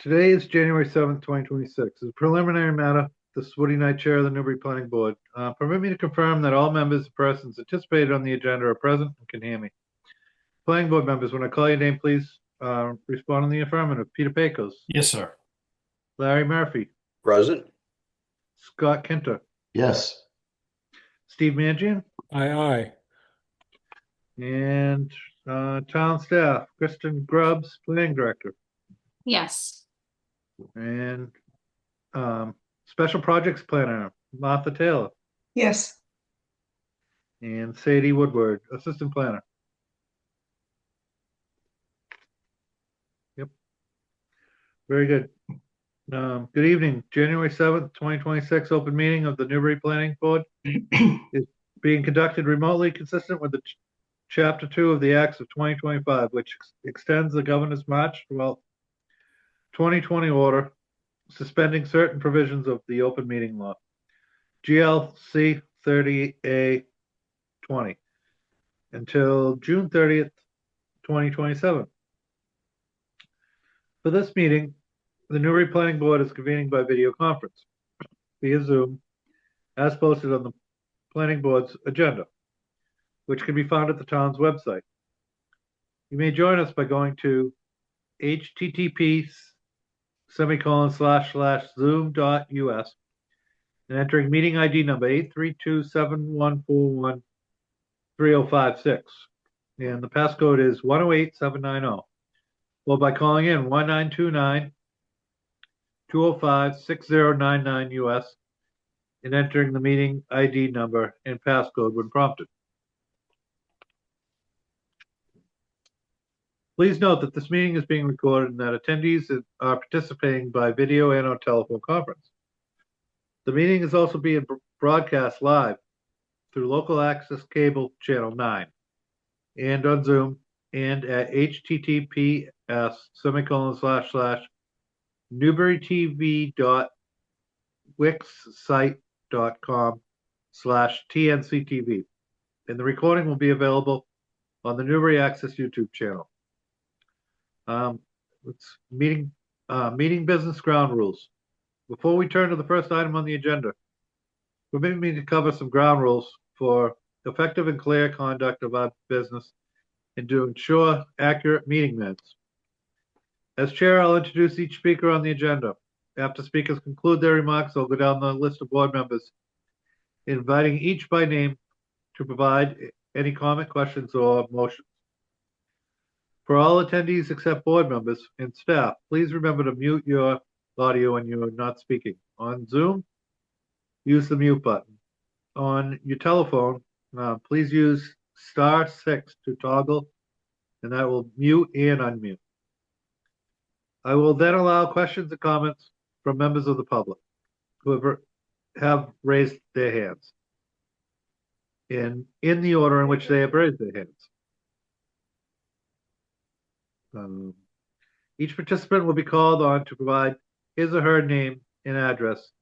Today is January 7th, 2026. As a preliminary matter, this is Woody Knight, Chair of the Newbury Planning Board. Permit me to confirm that all members and persons anticipated on the agenda are present and can hear me. Planning Board members, when I call your name, please respond in the affirmative. Peter Pecos, Yes, sir. Larry Murphy, Present. Scott Kinter, Yes. Steve Mangian, Aye. and town staff, Kristen Grubbs, Planning Director, Yes. and Special Projects Planner, Martha Taylor, Yes. and Sadie Woodward, Assistant Planner. Yep. Very good. Good evening. January 7th, 2026, open meeting of the Newbury Planning Board is being conducted remotely consistent with the Chapter 2 of the Acts of 2025, which extends the Governor's March 12th, 2020 order suspending certain provisions of the open meeting law, GLC 30A 20, until June 30th, 2027. For this meeting, the Newbury Planning Board is convening by video conference via Zoom, as posted on the Planning Board's agenda, which can be found at the town's website. You may join us by going to http://zoom.us and entering meeting ID number 83271413056. And the passcode is 108790. Or by calling in 1929-205-6099 US and entering the meeting ID number and passcode when prompted. Please note that this meeting is being recorded and that attendees are participating by video and or telephone conference. The meeting is also being broadcast live through local access cable channel 9 and on Zoom and at https://newburytv.wixsite.com/tnctv. And the recording will be available on the Newbury Access YouTube channel. It's meeting business ground rules. Before we turn to the first item on the agenda, permit me to cover some ground rules for effective and clear conduct of our business and to ensure accurate meeting minutes. As chair, I'll introduce each speaker on the agenda. After speakers conclude their remarks, I'll go down the list of board members, inviting each by name to provide any comment, questions, or motions. For all attendees except board members and staff, please remember to mute your audio when you are not speaking. On Zoom, use the mute button. On your telephone, please use *6 to toggle, and that will mute and unmute. I will then allow questions and comments from members of the public who have raised their hands in the order in which they have raised their hands. Each participant will be called on to provide his or her name and address,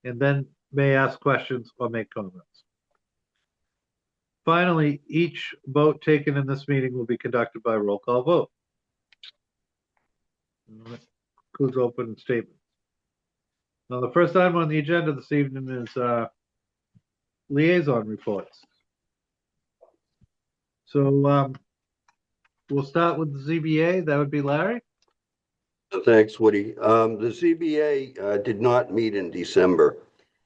and then may ask questions or make comments. Finally, each vote taken in this meeting will be conducted by roll call vote. That includes open statements. Now, the first item on the agenda this evening is liaison reports. So we'll start with the ZBA. That would be Larry. Thanks, Woody. The ZBA did not meet in December.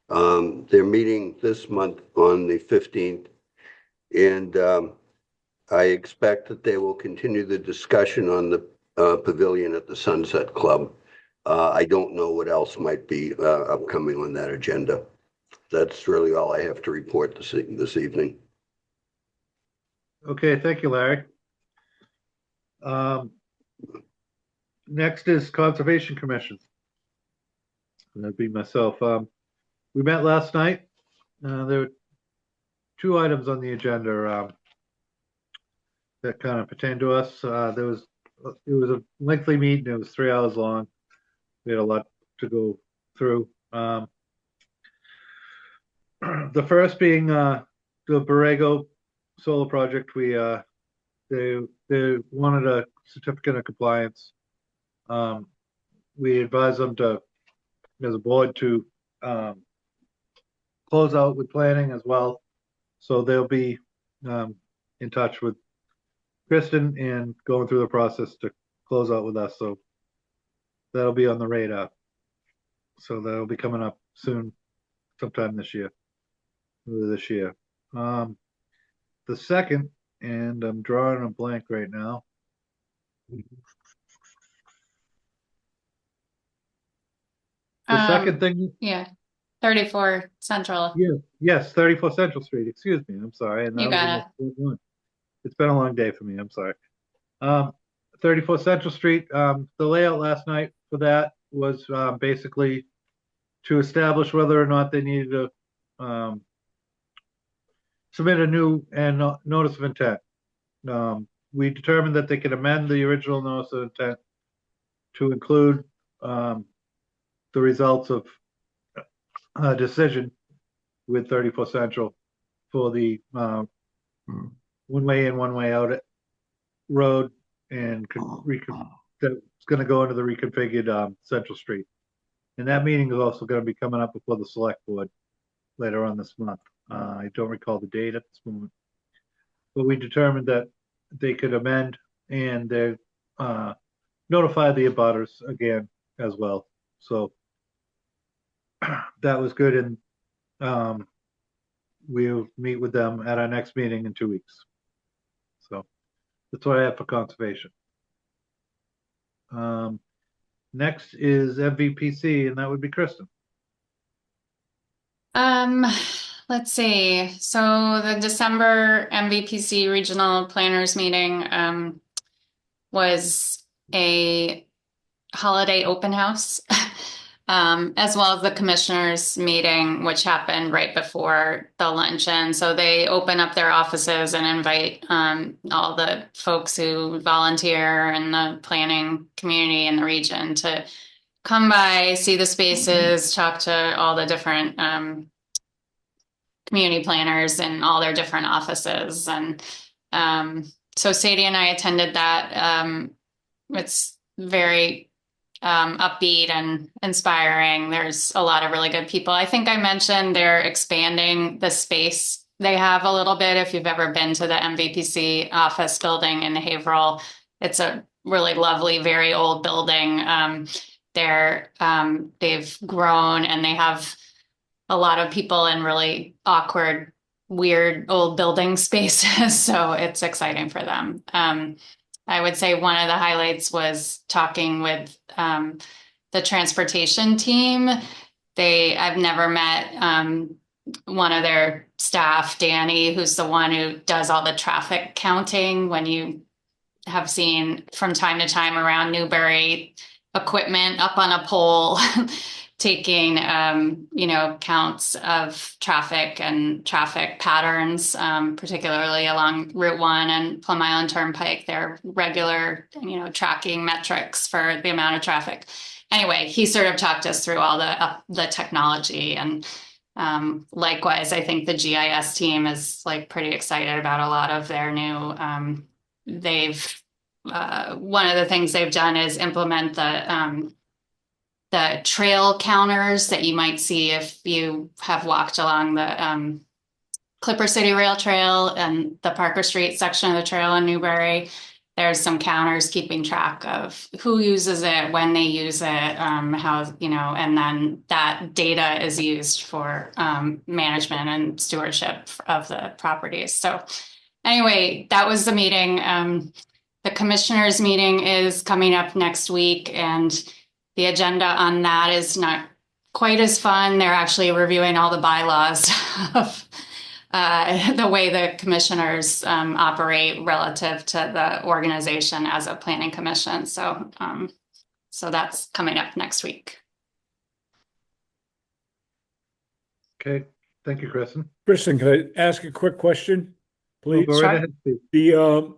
They're meeting this month on the 15th, and I expect that they will continue the discussion on the pavilion at the Sunset Club. I don't know what else might be upcoming on that agenda. That's really all I have to report this evening. Okay, thank you, Larry. Next is Conservation Commission. That'd be myself. We met last night. There were two items on the agenda that kind of pertain to us. It was a lengthy meeting. It was 3 hours long. We had a lot to go through. The first being the Borrego solar project. They wanted a certificate of compliance. we advise them to, as a board, to close out with planning as well. So they'll be in touch with Kristen and going through the process to close out with us. So that'll be on the radar. So that'll be coming up soon, sometime this year. The second, and I'm drawing a blank right now. The second thing, Yeah, 34 Central. yes, 34 Central Street, excuse me, I'm sorry. And You that was the got most important one. It's been a long day for me, I'm sorry. 34 Central Street, the layout last night for that was basically to establish whether or not they needed to submit a new and notice of intent. We determined that they could amend the original notice of intent to include the results of a decision with 34 Central for the one way in, one way out road and that's going to go into the reconfigured Central Street. And that meeting is also going to be coming up before the select board later on this month. I don't recall the date at this moment, but we determined that they could amend and they notify the abutters again as well. So that was good, and we'll meet with them at our next meeting in 2 weeks. So that's what I have for conservation. Next is MVPC, and that would be Kristen. Let's see. So the December MVPC Regional Planners meeting was a holiday open house, as well as the commissioners meeting, which happened right before the luncheon. So they open up their offices and invite all the folks who volunteer in the planning community in the region to come by, see the spaces, talk to all the different community planners in all their different offices. And so Sadie and I attended that. It's very upbeat and inspiring. There's a lot of really good people. I think I mentioned they're expanding the space they have a little bit. If you've ever been to the MVPC office building in Haverhill, it's a really lovely, very old building. They've grown and they have a lot of people in really awkward, weird old building spaces. So it's exciting for them. I would say one of the highlights was talking with the transportation team. I've never met one of their staff, Danny, who's the one who does all the traffic counting. When you have seen from time to time around Newbury, equipment up on a pole taking counts of traffic and traffic patterns, particularly along Route 1 and Plum Island Turnpike. They're regular tracking metrics for the amount of traffic. Anyway, he sort of talked us through all the technology, and likewise I think the GIS team is pretty excited about a lot of their new one of the things they've done is implement the trail counters that you might see if you have walked along the Clipper City Rail Trail and the Parker Street section of the trail in Newbury. There's some counters keeping track of who uses it, when they use it, how, and then that data is used for management and stewardship of the properties. So anyway, that was the meeting. The commissioners meeting is coming up next week, and the agenda on that is not quite as fun. They're actually reviewing all the bylaws of the way the commissioners operate relative to the organization as a planning commission. So that's coming up next week. Okay, thank you, Kristen. Kristen, can I ask a quick question, please? Go right ahead, Steve.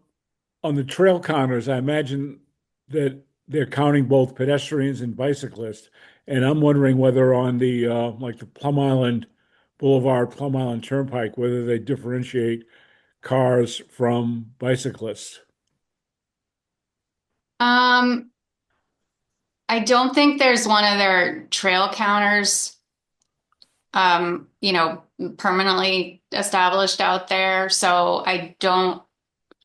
On the trail counters, I imagine that they're counting both pedestrians and bicyclists. And I'm wondering whether on the the Plum Island Boulevard, Plum Island Turnpike, whether they differentiate cars from bicyclists. I I don't think there's one of their trail counters, permanently established out there. So I don't,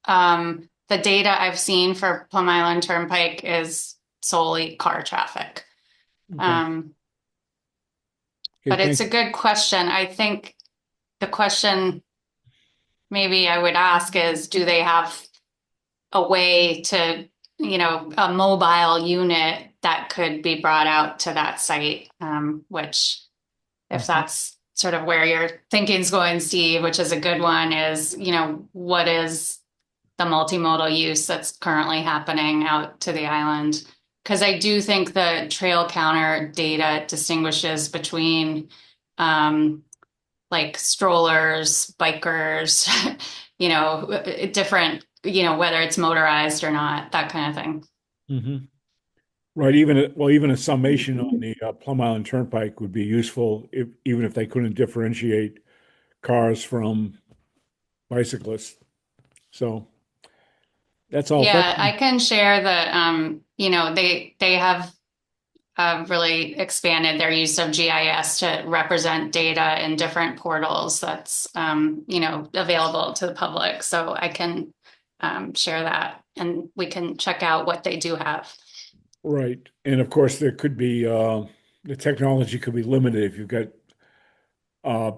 the data I've seen for Plum Island Turnpike is solely car traffic. Okay. But Okay, it's a good question. I think the question maybe I would ask is, do they have a way to, a mobile unit that could be brought out to that site? Which, if that's sort of where your thinking's going, Steve, which is a good one, is, what is the multimodal use that's currently happening out to the island? Because I do think the trail counter data distinguishes between like strollers, bikers, different, whether it's motorized or not, that kind of thing. Mhm. Right, even a summation on the Plum Island Turnpike would be useful even if they couldn't differentiate cars from bicyclists. So that's all. Yeah, Thank I you. can share the, they have really expanded their use of GIS to represent data in different portals that's, available to the public. So I can share that and we can check out what they do have. Right. And of course, there could be the technology could be limited if you've got uh,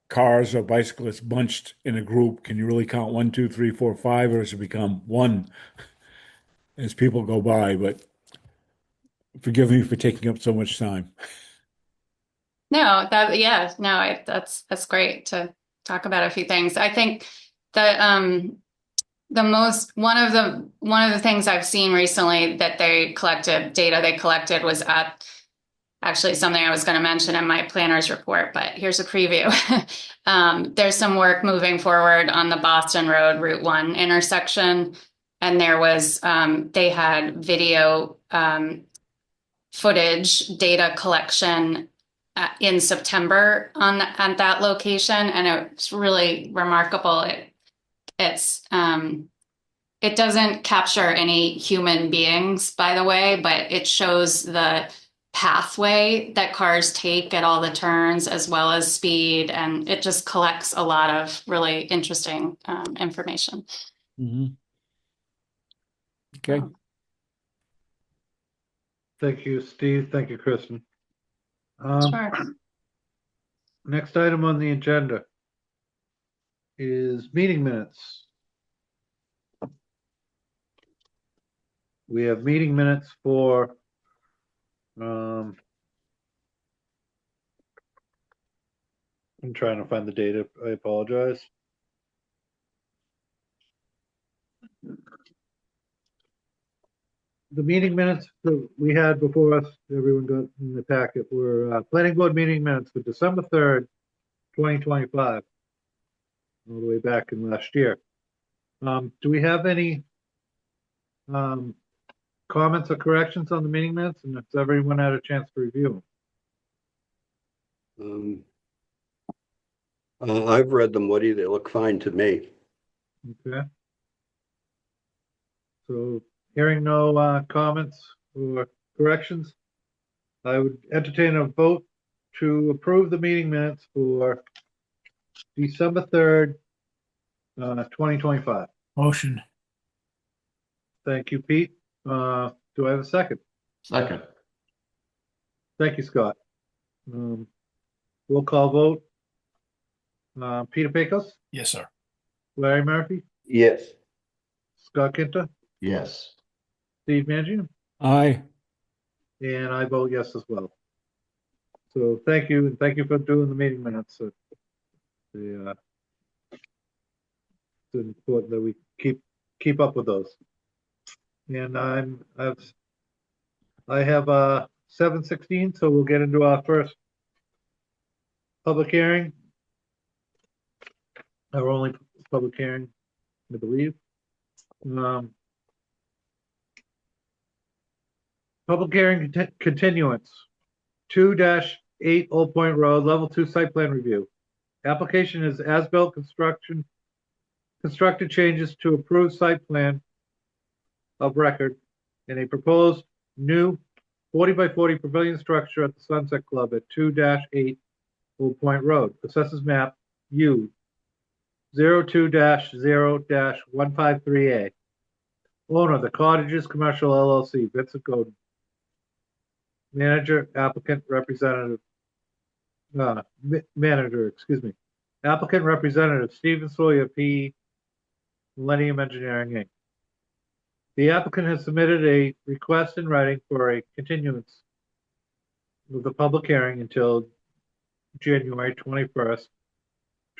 cars or bicyclists bunched in a group. Can you really count one, two, three, four, five, or does it become one as people go by? But forgive me for taking up so much time. No, that's great to talk about a few things. I think the most one of the things I've seen recently that they collected was at actually something I was going to mention in my planner's report, but here's a preview. There's some work moving forward on the Boston Road Route 1 intersection, and there was they had video footage data collection in September at that location, and it's really remarkable. It doesn't capture any human beings, by the way, but it shows the pathway that cars take at all the turns as well as speed, and it just collects a lot of really interesting information. Mhm. Okay. Thank you, Steve. Thank you, Kristen. Sure. Next item on the agenda is meeting minutes. We have meeting minutes for I'm trying to find the data. I apologize. The meeting minutes that we had before us, everyone got in the packet, were planning board meeting minutes for December 3rd, 2025, all the way back in last year. Do we have any comments or corrections on the meeting minutes? And if everyone had a chance to review them? I've read them, Woody. They look fine to me. Okay. So hearing no comments or corrections, I would entertain a vote to approve the meeting minutes for December 3rd, 2025. Motion. Thank you, Pete. Do I have a second? Second. Thank you, Scott. Roll call vote. Peter Pecos, Yes, sir. Larry Murphy, Yes. Scott Kinta, Yes. Steve Mangino, Aye. and I vote yes as well. So thank you, and thank you for doing the meeting minutes. It's important that we keep up with those. And I have 7:16, so we'll get into our first public hearing. Our only public hearing, I believe. Public hearing continuance, 2-8 Old Point Road, Level 2 Site Plan Review. Application is as-built constructed changes to approved site plan of record and a proposed new 40 by 40 pavilion structure at the Sunset Club at 2-8 Old Point Road. Assessors map U 02-0-153A. Owner, The Cottages Commercial LLC, Vincent Godin. Manager, applicant, representative, manager, excuse me. Applicant representative, Stephen Sawyer, P. Millennium Engineering, Inc. The applicant has submitted a request in writing for a continuance of the public hearing until January 21st,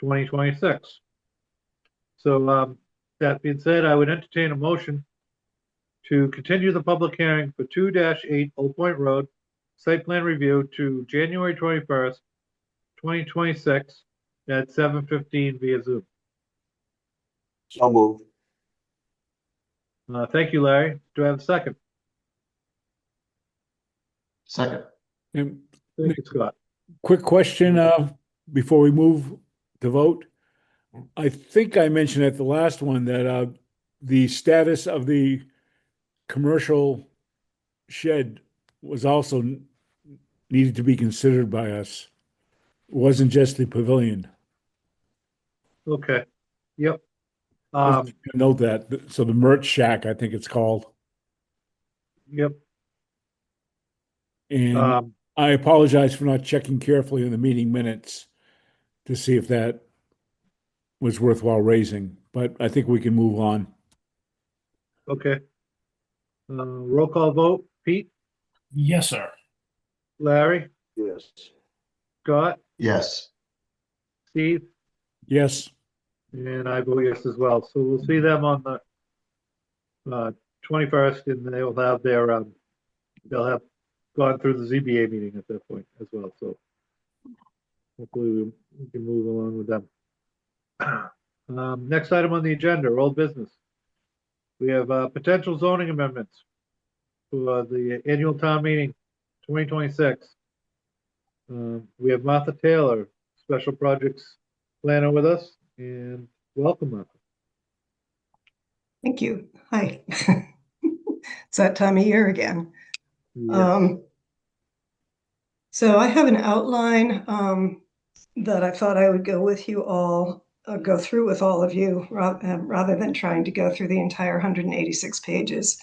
2026. So, that being said, I would entertain a motion to continue the public hearing for 2-8 Old Point Road site plan review to January 21st, 2026 at 7:15 via Zoom. So moved. Thank you, Larry. Do I have a second? Second. And Thank you, Scott. quick question, before we move to vote. I think I mentioned at the last one that, the status of the commercial shed was also needed to be considered by us. It wasn't just the pavilion. Okay. Yep. Note that. So the merch shack, I think it's called. Yep. And I apologize for not checking carefully in the meeting minutes to see if that was worthwhile raising, but I think we can move on. Okay. Roll call vote. Pete, Yes, sir. Larry, Yes. Scott, Yes. Steve, Yes, and I vote yes as well. So we'll see them on the 21st, and they'll have their they'll have gone through the ZBA meeting at that point as well. So hopefully we can move along with them. Next item on the agenda, old business. We have potential zoning amendments for the annual town meeting 2026. We have Martha Taylor, Special Projects Planner, with us, and welcome, Martha. Thank you. Hi. It's that time of year again. Yes. So I have an outline that I thought I would go with you all, go through with all of you, rather than trying to go through the entire 186 pages,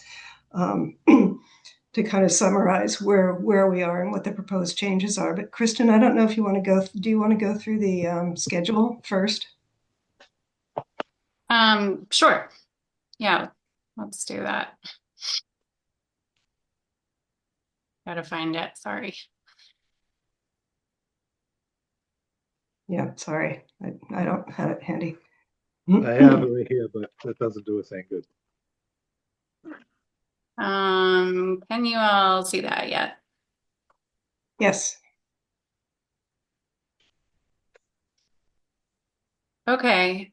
to kind of summarize where we are and what the proposed changes are. But Kristen, I don't know if you want to go. Do you want to go through the schedule first? Sure. Yeah, let's do that. Gotta find it, sorry. Yeah, sorry, I don't have it handy. I have it right here, but that doesn't do us any good. Can you all see that yet? Yes. Okay,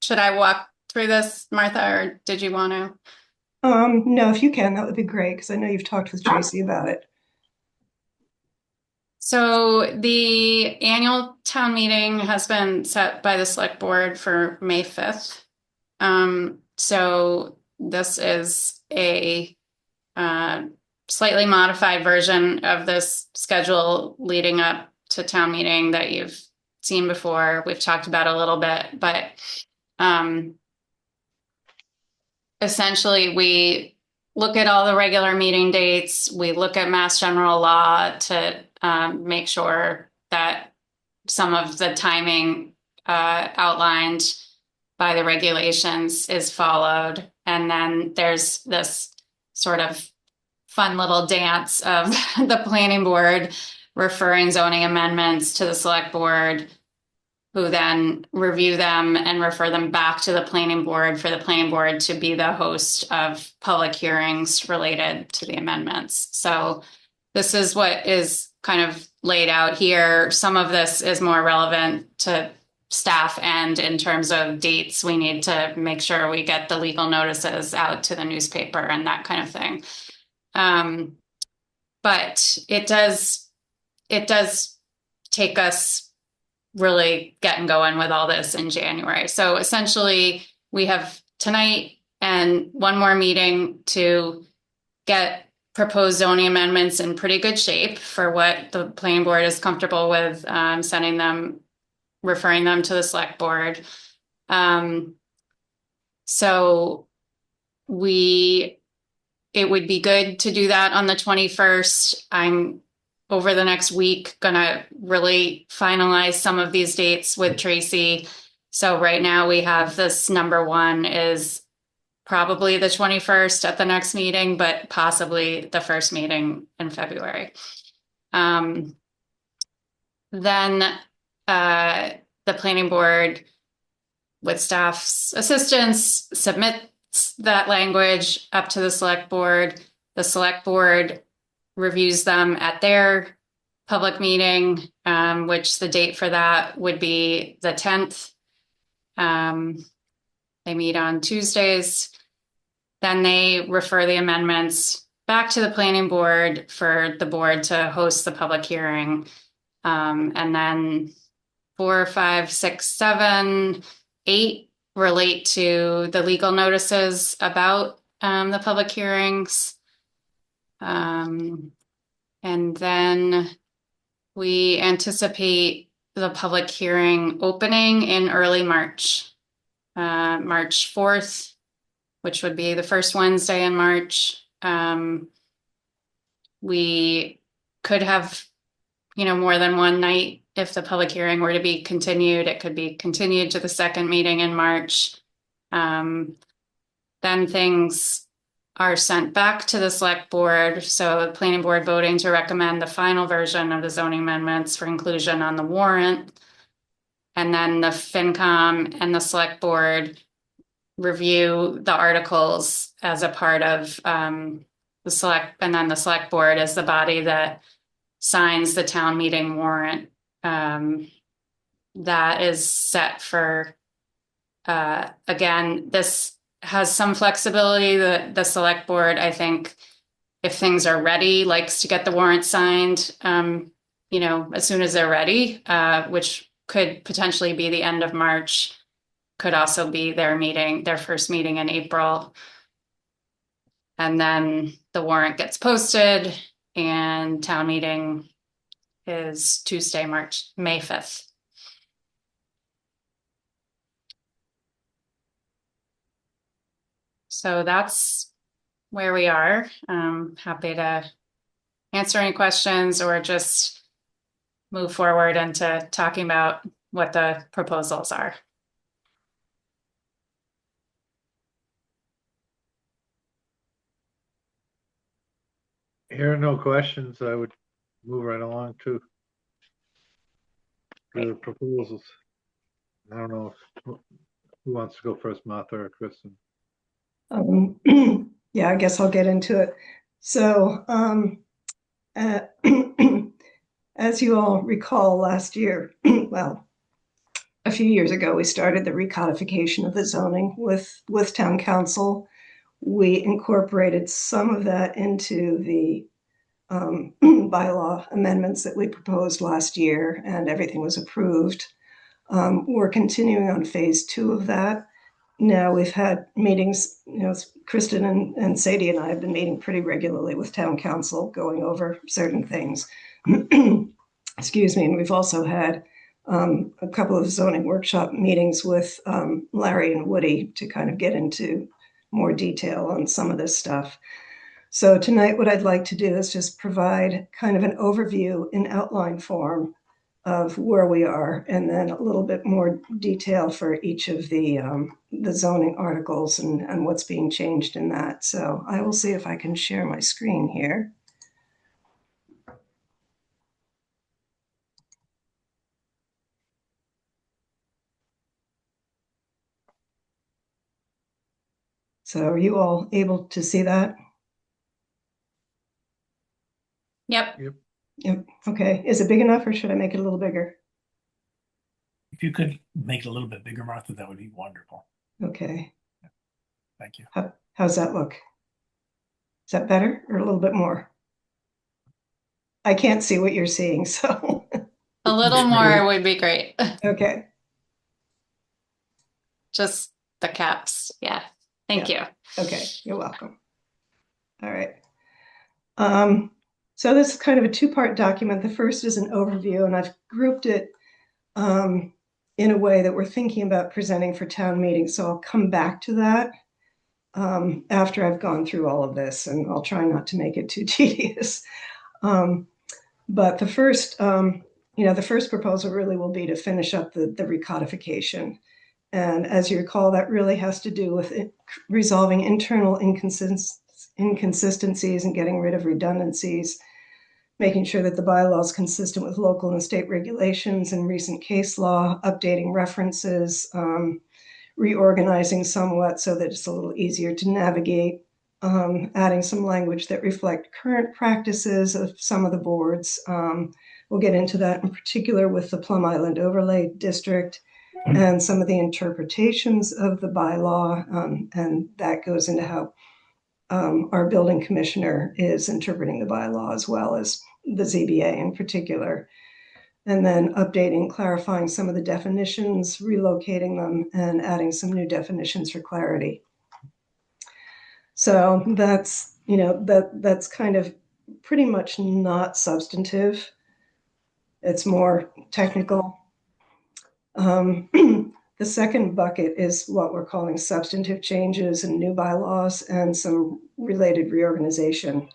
should I walk through this, Martha, or did you want to? No, if you can, that would be great, because I know you've talked with Tracy about it. So the annual town meeting has been set by the select board for May 5th. So this is a slightly modified version of this schedule leading up to town meeting that you've seen before. We've talked about a little bit, but essentially we look at all the regular meeting dates. We look at Mass General Law to make sure that some of the timing outlined by the regulations is followed. And then there's this sort of fun little dance of the planning board referring zoning amendments to the select board, who then review them and refer them back to the planning board for the planning board to be the host of public hearings related to the amendments. So this is what is kind of laid out here. Some of this is more relevant to staff, and in terms of dates, we need to make sure we get the legal notices out to the newspaper and that kind of thing. But it does take us really getting going with all this in January. So essentially we have tonight and one more meeting to get proposed zoning amendments in pretty good shape for what the planning board is comfortable with, sending them, referring them to the select board. So it would be good to do that on the 21st. I'm over the next week gonna really finalize some of these dates with Tracy. So right now we have this number one is probably the 21st at the next meeting, but possibly the first meeting in February. Then the planning board, with staff's assistance, submits that language up to the select board. The select board reviews them at their public meeting, which the date for that would be the 10th. They meet on Tuesdays. Then they refer the amendments back to the planning board for the board to host the public hearing. And then 4, 5, 6, 7, 8 relate to the legal notices about the public hearings. And then we anticipate the public hearing opening in early March, March 4th, which would be the first Wednesday in March. We could have, more than one night. If the public hearing were to be continued, it could be continued to the second meeting in March. Then things are sent back to the select board. So the planning board voting to recommend the final version of the zoning amendments for inclusion on the warrant. And then the FinCom and the select board review the articles as a part of the select, and then the select board is the body that signs the town meeting warrant. That is set for, again, this has some flexibility. The select board, I think, if things are ready, likes to get the warrant signed, as soon as they're ready, which could potentially be the end of March, could also be their first meeting in April. And then the warrant gets posted and town meeting is Tuesday, May 5th. So that's where we are. Happy to answer any questions or just move forward into talking about what the proposals are. Here are no questions. I would move right along to the proposals. I don't know who wants to go first, Martha or Kristen. Yeah, I guess I'll get into it. So, as you all recall, last year, well, a few years ago, we started the recodification of the zoning with town council. We incorporated some of that into the bylaw amendments that we proposed last year, and everything was approved. We're continuing on phase 2 of that. Now we've had meetings, Kristen and Sadie and I have been meeting pretty regularly with town council, going over certain things. Excuse me. And we've also had a couple of zoning workshop meetings with Larry and Woody to kind of get into more detail on some of this stuff. So tonight, what I'd like to do is just provide kind of an overview in outline form of where we are, and then a little bit more detail for each of the zoning articles and what's being changed in that. So I will see if I can share my screen here. So are you all able to see that? Yep. Yep. Okay. Is it big enough, or should I make it a little bigger? If you could make it a little bit bigger, Martha, that would be wonderful. Okay. Thank you. How's that look? Is that better or a little bit more? I can't see what you're seeing, so. A little more would be great. Okay. Just the caps. Yeah. Thank you. Okay, you're welcome. All right. So this is kind of a two-part document. The first is an overview, and I've grouped it in a way that we're thinking about presenting for town meeting. So I'll come back to that after I've gone through all of this, and I'll try not to make it too tedious. But the first, the first proposal really will be to finish up the recodification. And as you recall, that really has to do with resolving internal inconsistencies and getting rid of redundancies, making sure that the bylaw is consistent with local and state regulations and recent case law, updating references, reorganizing somewhat so that it's a little easier to navigate, adding some language that reflect current practices of some of the boards. We'll get into that in particular with the Plum Island Overlay District and some of the interpretations of the bylaw, and that goes into how our building commissioner is interpreting the bylaw as well as the ZBA in particular. And then updating, clarifying some of the definitions, relocating them, and adding some new definitions for clarity. So that's, that's kind of pretty much not substantive. It's more technical. The second bucket is what we're calling substantive changes and new bylaws and some related reorganization.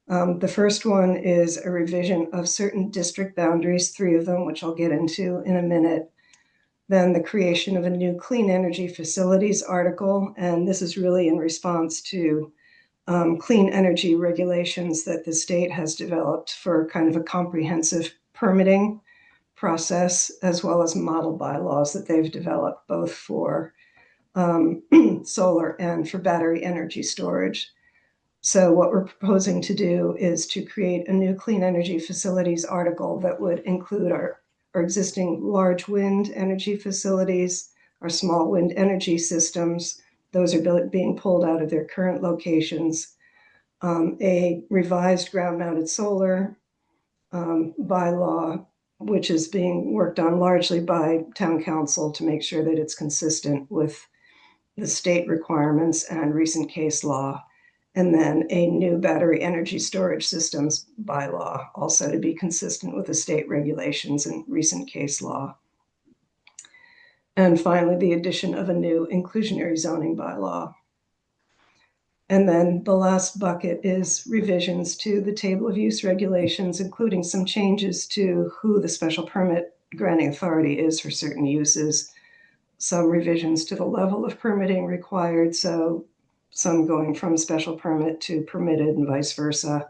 The first one is a revision of certain district boundaries, 3 of them, which I'll get into in a minute. Then the creation of a new clean energy facilities article, and this is really in response to clean energy regulations that the state has developed for kind of a comprehensive permitting process, as well as model bylaws that they've developed both for solar and for battery energy storage. So what we're proposing to do is to create a new clean energy facilities article that would include our existing large wind energy facilities, our small wind energy systems. Those are being pulled out of their current locations. A revised ground-mounted solar bylaw, which is being worked on largely by town council to make sure that it's consistent with the state requirements and recent case law. And then a new battery energy storage systems bylaw, also to be consistent with the state regulations and recent case law. And finally, the addition of a new inclusionary zoning bylaw. And then the last bucket is revisions to the table of use regulations, including some changes to who the special permit granting authority is for certain uses, some revisions to the level of permitting required, so some going from special permit to permitted and vice versa.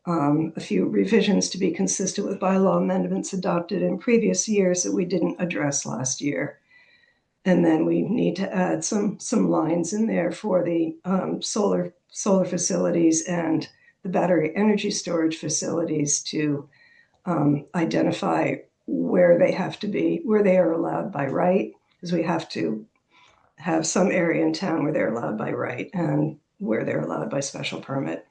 A few revisions to be consistent with bylaw amendments adopted in previous years that we didn't address last year. And then we need to add some lines in there for the solar facilities and the battery energy storage facilities to identify where they have to be, where they are allowed by right, because we have to have some area in town where they're allowed by right and where they're allowed by special permit.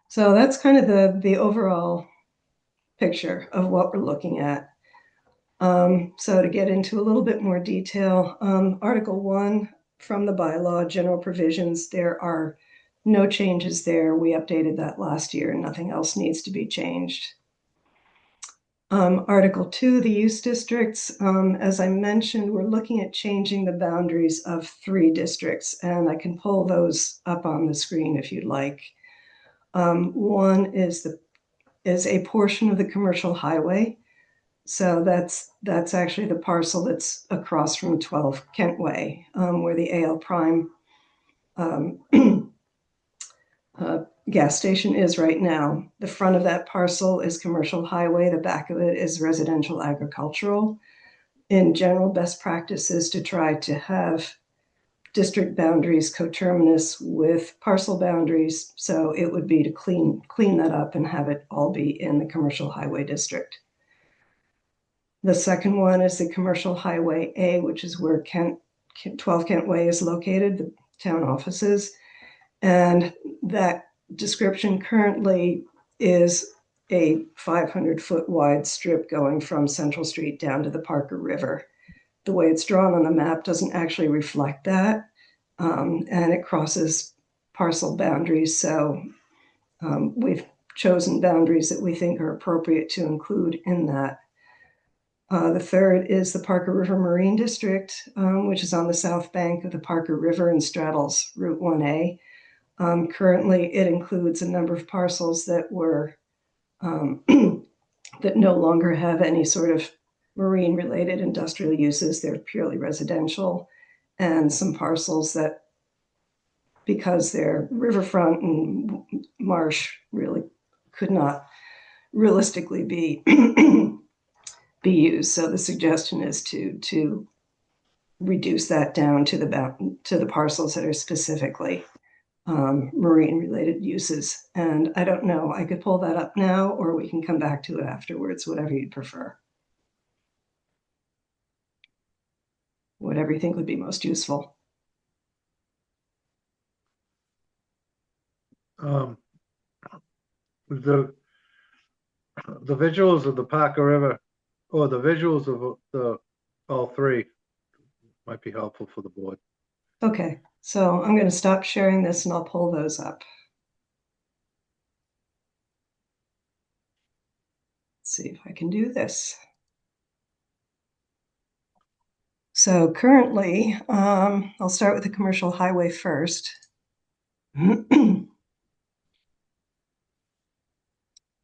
So that's kind of the overall picture of what we're looking at. So to get into a little bit more detail, Article 1 from the bylaw, general provisions, there are no changes there. We updated that last year and nothing else needs to be changed. Article 2, the use districts, as I mentioned, we're looking at changing the boundaries of 3 districts, and I can pull those up on the screen if you'd like. One is a portion of the commercial highway. So that's actually the parcel that's across from 12 Kent Way, where the AL Prime gas station is right now. The front of that parcel is commercial highway. The back of it is residential agricultural. In general, best practice is to try to have district boundaries coterminous with parcel boundaries. So it would be to clean that up and have it all be in the commercial highway district. The second one is the commercial highway A, which is where 12 Kent Way is located, the town offices. And that description currently is a 500-foot wide strip going from Central Street down to the Parker River. The way it's drawn on the map doesn't actually reflect that. and it crosses parcel boundaries. So we've chosen boundaries that we think are appropriate to include in that. The third is the Parker River Marine District, which is on the south bank of the Parker River and straddles Route 1A. Currently, it includes a number of parcels that were that no longer have any sort of marine-related industrial uses. They're purely residential, and some parcels that, because they're riverfront and marsh, really could not realistically be be used. So the suggestion is to reduce that down to the parcels that are specifically marine-related uses. And I don't know, I could pull that up now, or we can come back to it afterwards, whatever you'd prefer. Whatever you think would be most useful. The visuals of the Parker River, or the visuals of all three might be helpful for the board. Okay, so I'm going to stop sharing this and I'll pull those up. Let's see if I can do this. So currently, I'll start with the commercial highway first.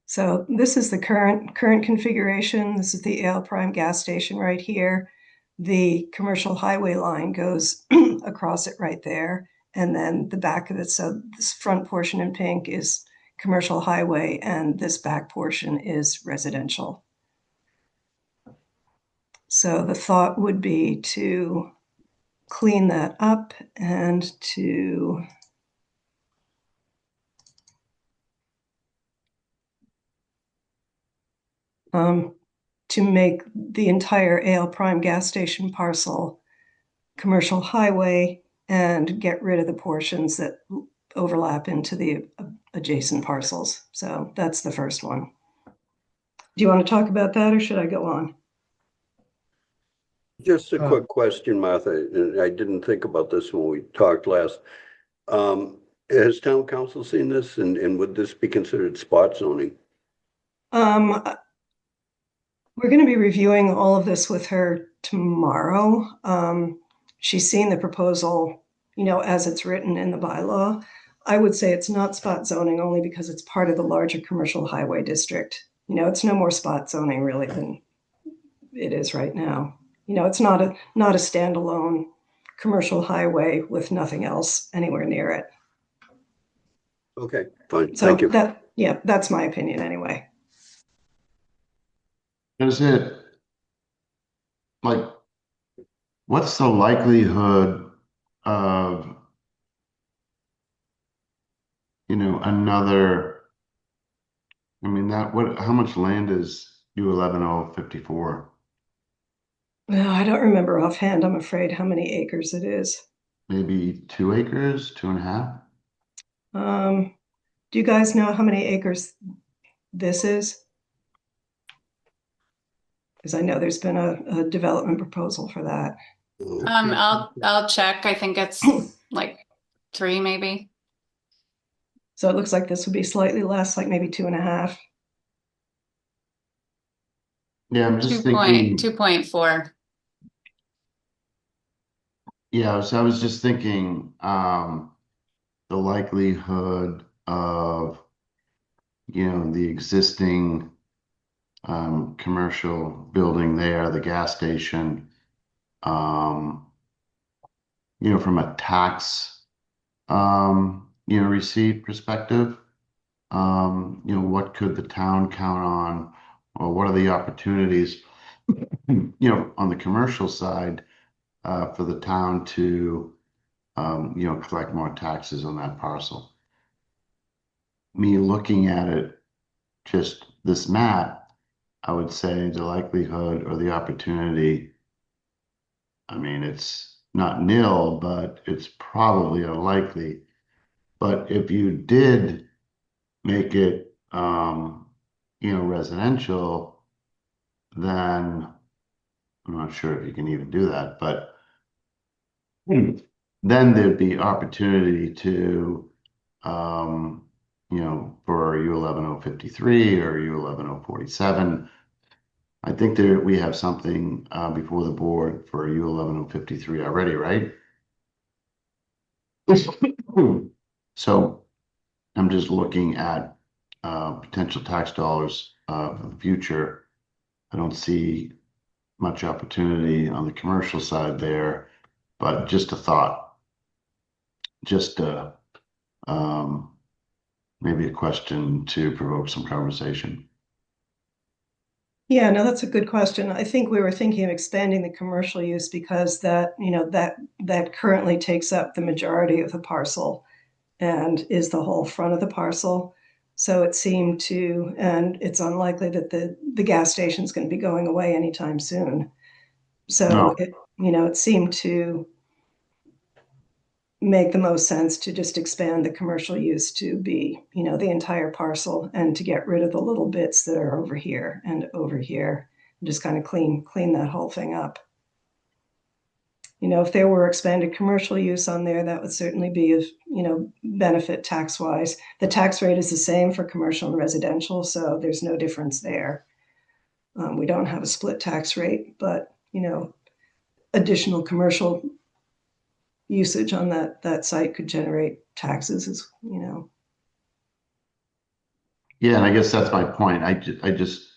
So this is the current configuration. This is the Ale Prime gas station right here. The commercial highway line goes across it right there. And then the back of it, so this front portion in pink is commercial highway, and this back portion is residential. So the thought would be to clean that up and to make the entire Ale Prime gas station parcel commercial highway and get rid of the portions that overlap into the adjacent parcels. So that's the first one. Do you want to talk about that, or should I go on? Just a quick question, Martha, and I didn't think about this when we talked last. Has town council seen this, and would this be considered spot zoning? We're going to be reviewing all of this with her tomorrow. She's seen the proposal, as it's written in the bylaw. I would say it's not spot zoning only because it's part of the larger commercial highway district. It's no more spot zoning really than it is right now. It's not a standalone commercial highway with nothing else anywhere near it. Okay, fine. So Thank you. That's my opinion anyway. Is it like, what's the likelihood of, another, how much land is U11054? Well, I don't remember offhand, I'm afraid, how many acres it is. Maybe 2 acres, 2.5? Do you guys know how many acres this is? Because I know there's been a development proposal for that. I'll check. I think it's like 3 maybe. So it looks like this would be slightly less, like maybe 2.5. Yeah, I'm just thinking. 2.4. Yeah, so I was just thinking, the likelihood of, the existing commercial building there, the gas station, from a tax, receipt perspective, what could the town count on, or what are the opportunities, on the commercial side, for the town to, collect more taxes on that parcel. Me looking at it, just this map, I would say the likelihood or the opportunity, it's not nil, but it's probably unlikely. But if you did make it, residential, then I'm not sure if you can even do that, but then there'd be opportunity to, for U 11053 or U 11047. I think that we have something before the board for U 11053 already, right? So I'm just looking at potential tax dollars for the future. I don't see much opportunity on the commercial side there, but just a thought, just maybe a question to provoke some conversation. Yeah, no, that's a good question. I think we were thinking of expanding the commercial use because that currently takes up the majority of the parcel and is the whole front of the parcel. So it seemed to, and it's unlikely that the gas station is going to be going away anytime soon. So No. it seemed to make the most sense to just expand the commercial use to be, the entire parcel and to get rid of the little bits that are over here and over here, and just kind of clean that whole thing up. If there were expanded commercial use on there, that would certainly be of, benefit tax wise. The tax rate is the same for commercial and residential, so there's no difference there. We don't have a split tax rate, but, additional commercial usage on that site could generate taxes as. Yeah, and I guess that's my point. I just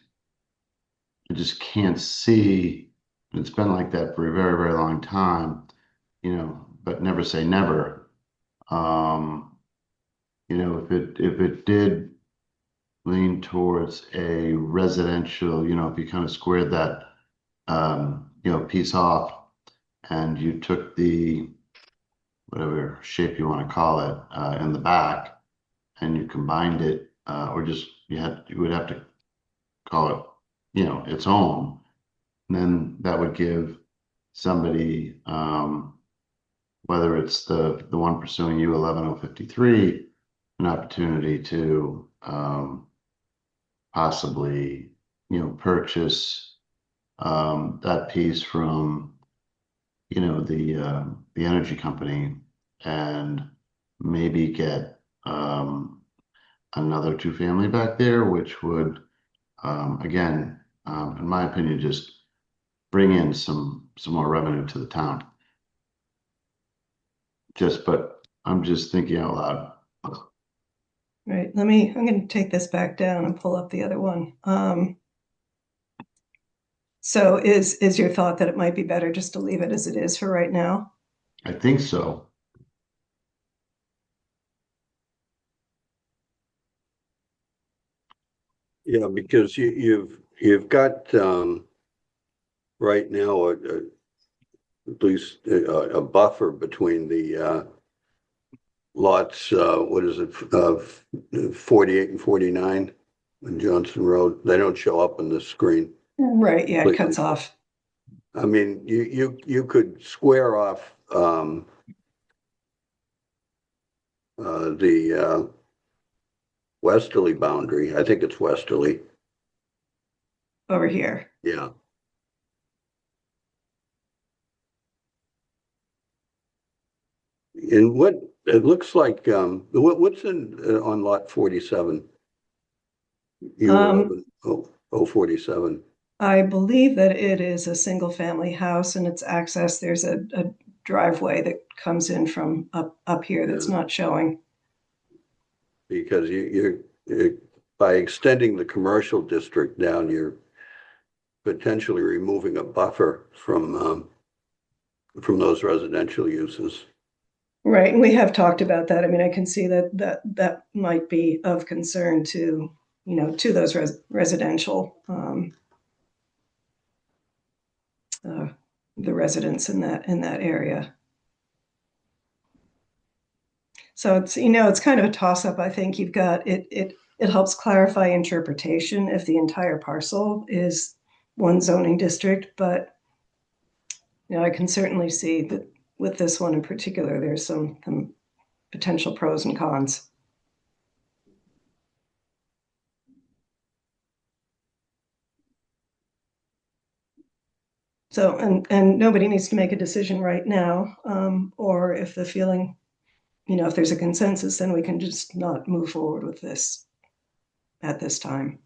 can't see. It's been like that for a very, very long time, but never say never. If it did lean towards a residential, if you kind of squared that, piece off and you took the, whatever shape you want to call it, in the back and you combined it, or just, you would have to call it, its own. And then that would give somebody, whether it's the one pursuing U 11053, an opportunity to possibly, purchase that piece from, the energy company and maybe get another two-family back there, which would, again, in my opinion, just bring in some more revenue to the town. But I'm just thinking out loud. Right. I'm going to take this back down and pull up the other one. So is your thought that it might be better just to leave it as it is for right now? I think so. Yeah, because you've got right now at least a buffer between the lots, what is it, of 48 and 49 on Johnson Road. They don't show up on the screen. Right. Yeah, it Completely. cuts off. I mean, you could square off the westerly boundary. I think it's westerly. Over here. Yeah. And what it looks like, what's in on lot 47? U11 047. I believe that it is a single family house and it's access. There's a driveway that comes in from up here that's not showing. Because you're by extending the commercial district down, you're potentially removing a buffer from those residential uses. Right, and we have talked about that. I mean, I can see that might be of concern to, to those residential, the residents in that area. So it's kind of a toss up. I think you've got it helps clarify interpretation if the entire parcel is one zoning district, but I can certainly see that with this one in particular, there's some potential pros and cons. So, and nobody needs to make a decision right now, or if the feeling, if there's a consensus, then we can just not move forward with this at this time.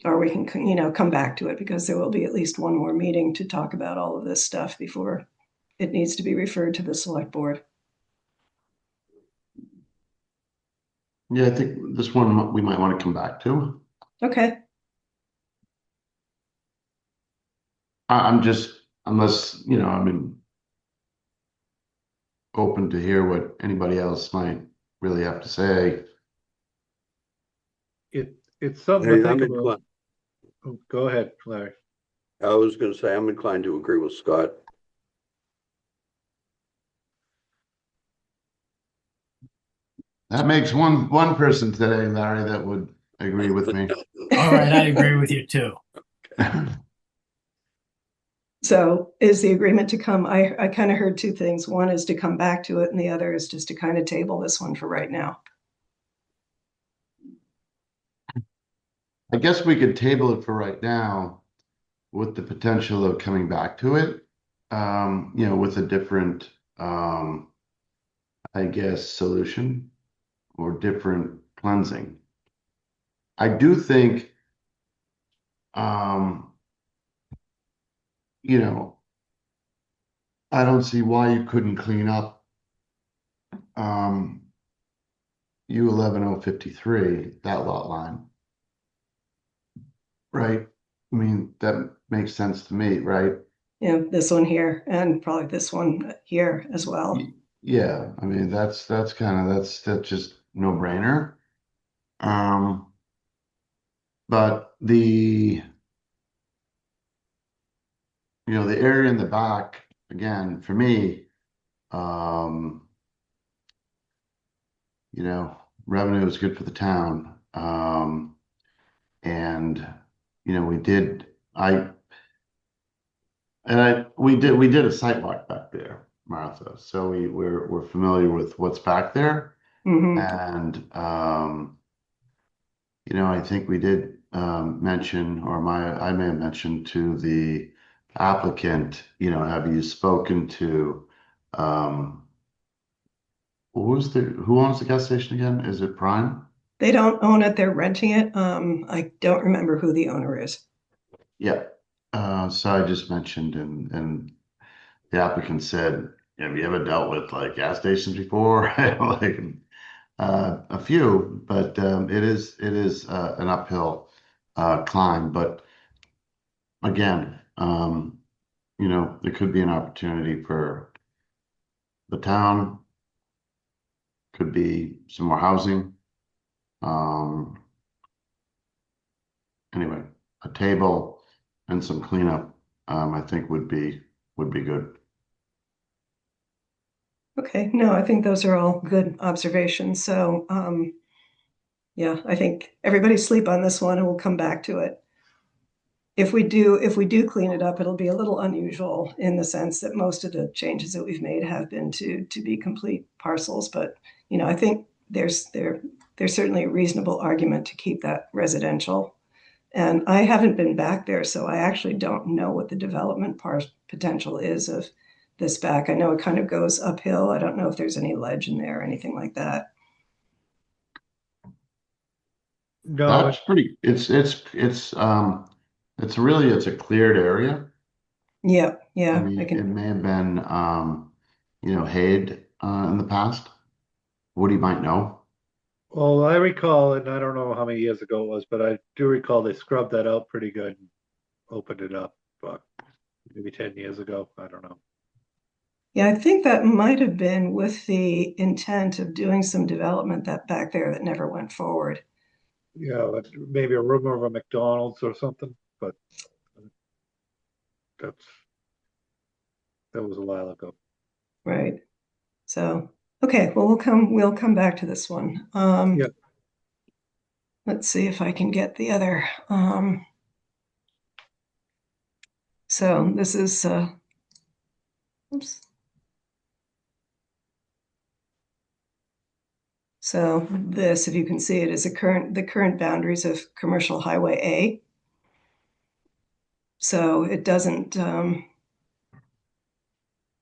Or we can, come back to it, because there will be at least one more meeting to talk about all of this stuff before it needs to be referred to the select board. Yeah, I think this one we might want to come back to. Okay, I'm just, unless, I'm open to hear what anybody else might really have to say. It's something Hey, to I'm think about. inclined, Oh, go ahead, Larry. I was gonna say, I'm inclined to agree with Scott. That makes one person today, Larry, that would agree with me. All right, I agree with you too. so is the agreement to come, I kind of heard two things. One is to come back to it, and the other is just to kind of table this one for right now. I guess we could table it for right now with the potential of coming back to it, with a different, I guess, solution or different cleansing. I do think, um, I don't see why you couldn't clean up, U11053, that lot line. Right? I mean, that makes sense to me, right? This one here, and probably this one here as well. Yeah, I mean, that's just no brainer. But the area in the back, again, for me, revenue is good for the town. And, we did, we did a site walk back there, Martha. So we're familiar with what's back there. Mhm. And, I think we did mention, or I may have mentioned to the applicant, have you spoken to, who owns the gas station again? Is it Prime? They don't own it, they're renting it. I don't remember who the owner is. Yeah. So I just mentioned, and the applicant said, have you ever dealt with like gas stations before? Like, a few, but it is an uphill climb. But again, there could be an opportunity for the town, could be some more housing. Anyway, a table and some cleanup, I think would be good. Okay, no, I think those are all good observations. So, yeah, I think everybody sleep on this one, and we'll come back to it. If we do clean it up, it'll be a little unusual in the sense that most of the changes that we've made have been to be complete parcels. But, I think there's certainly a reasonable argument to keep that residential. And I haven't been back there, so I actually don't know what the development potential is of this back. I know it kind of goes uphill. I don't know if there's any ledge in there or anything like that. No, That's pretty, it's a cleared area. Yeah, I yeah, mean, I it can. may have been, hayed, in the past. Woody might know. well, I recall, and I don't know how many years ago it was, but I do recall they scrubbed that out pretty good and opened it up, maybe 10 years ago. I don't know. Yeah, I think that might have been with the intent of doing some development that back there that never went forward. Yeah, maybe a rumor of a McDonald's or something, but that's that was a while ago. Right. So, okay, well, we'll come back to this one. Yep. Let's see if I can get the other. So this is, oops. So this, if you can see it, is the current boundaries of Commercial Highway A. So it doesn't, oh,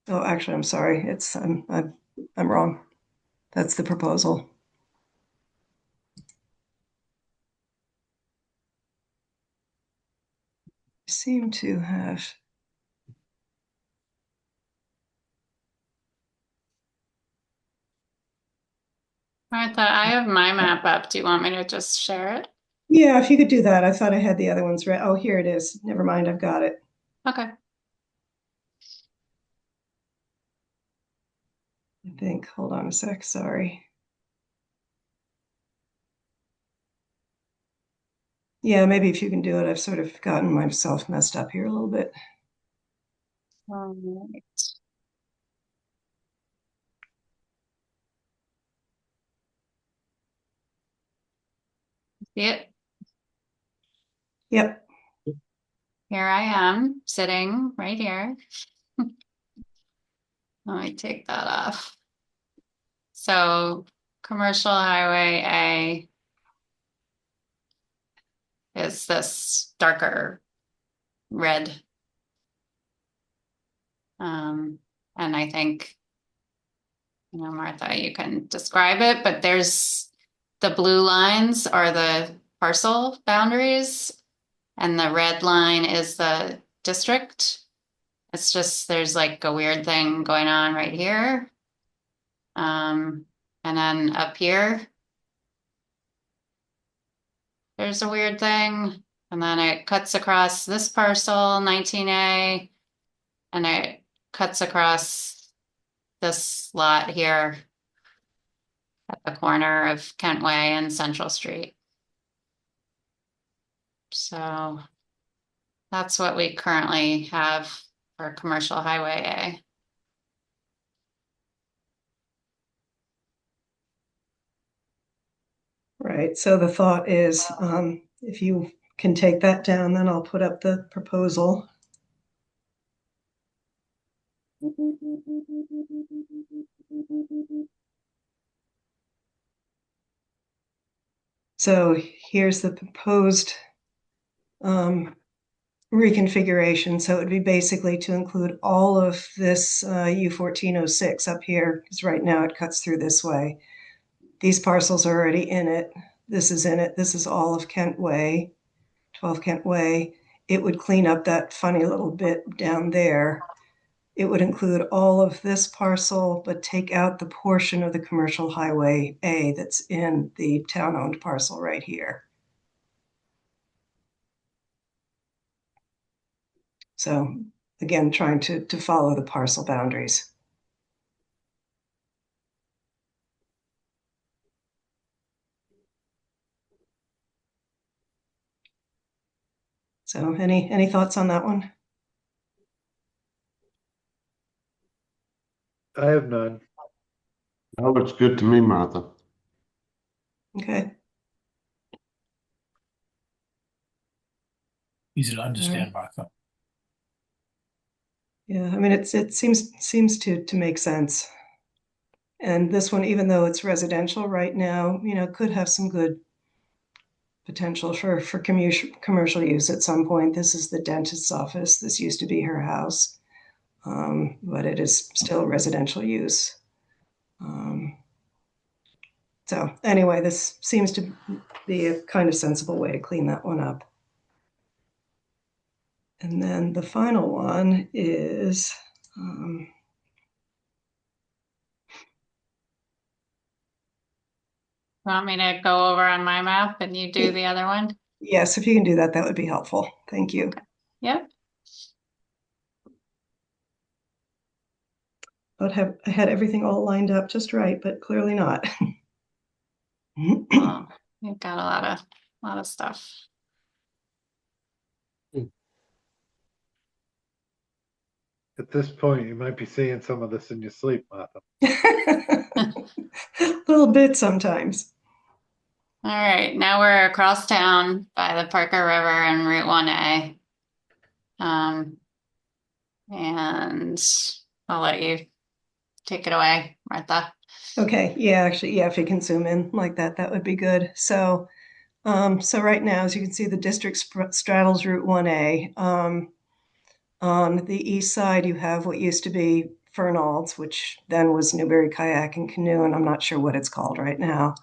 actually, I'm sorry. I'm wrong. That's the proposal. I seem to have, Martha, I have my map up. Do you want me to just share it? yeah, if you could do that. I thought I had the other ones right. Oh, here it is. Never mind, I've got it. Okay. I think, hold on a sec, sorry. Yeah, maybe if you can do it. I've sort of gotten myself messed up here a little bit. All right. See it? Yep. Here I am sitting right here. Let me take that off. So Commercial Highway A is this darker red. And I think, Martha, you can describe it, but there's the blue lines are the parcel boundaries, and the red line is the district. It's just there's like a weird thing going on right here. And then up here, there's a weird thing. And then it cuts across this parcel, 19A, and it cuts across this lot here at the corner of Kent Way and Central Street. So that's what we currently have for Commercial Highway A. Right. So the thought is, if you can take that down, then I'll put up the proposal. So here's the proposed reconfiguration. So it would be basically to include all of this U1406 up here, because right now it cuts through this way. These parcels are already in it. This is in it. This is all of Kent Way, 12 Kent Way. It would clean up that funny little bit down there. It would include all of this parcel, but take out the portion of the Commercial Highway A that's in the town-owned parcel right here. So again, trying to follow the parcel boundaries. So any thoughts on that one? I have none. That looks good to me, Martha. Okay. Easy to understand, Martha. Yeah, I mean it seems to make sense. And this one, even though it's residential right now, could have some good potential for commercial use at some point. This is the dentist's office. This used to be her house, but it is still residential use. So anyway, this seems to be a kind of sensible way to clean that one up. And then the final one is, Want me to go over on my map and you do the other one? yes, if you can do that, that would be helpful. Thank you. Yep. I had everything all lined up just right, but clearly not. Well, you've got a lot of stuff. At this point, you might be seeing some of this in your sleep, Martha. A little bit sometimes. All right, now we're across town by the Parker River and Route 1A. And I'll let you take it away, Martha. Okay, yeah, actually, yeah, if you can zoom in like that, that would be good. So, so right now, as you can see, the district straddles Route 1A. On the east side, you have what used to be Fernald's, which then was Newberry Kayak and Canoe, and I'm not sure what it's called right now.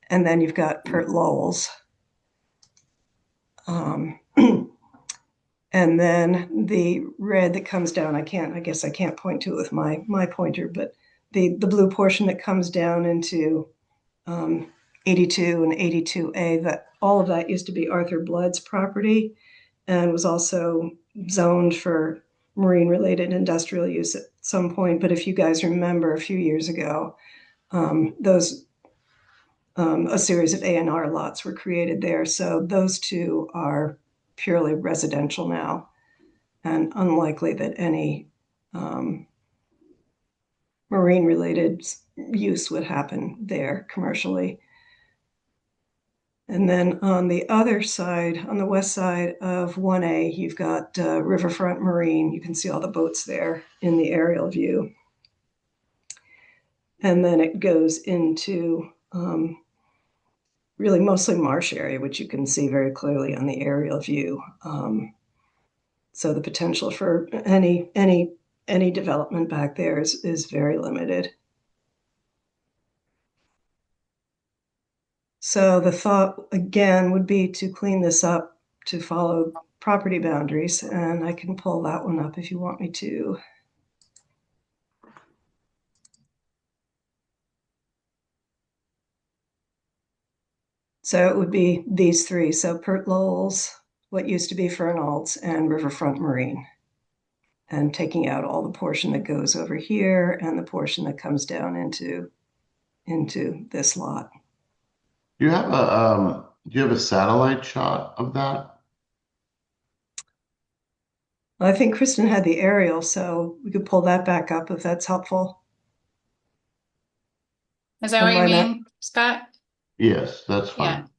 And then you've got Pert Lowell's. And then the red that comes down, I guess I can't point to it with my pointer, but the blue portion that comes down into 82 and 82A, that all of that used to be Arthur Blood's property and was also zoned for marine related industrial use at some point. But if you guys remember a few years ago, a series of A&R lots were created there. So those two are purely residential now, and unlikely that any marine related use would happen there commercially. And then on the other side, on the west side of 1A, you've got Riverfront Marine. You can see all the boats there in the aerial view. And then it goes into really mostly marsh area, which you can see very clearly on the aerial view. So the potential for any development back there is very limited. So the thought again would be to clean this up to follow property boundaries, and I can pull that one up if you want me to. So it would be these three. So Pert Lowell's, what used to be Fernald's, and Riverfront Marine. And taking out all the portion that goes over here and the portion that comes down into this lot. Do you have a satellite shot of that? I think Kristen had the aerial, so we could pull that back up if that's helpful. Is that On what you my map. mean, Scott? Yes, that's Yeah. fine.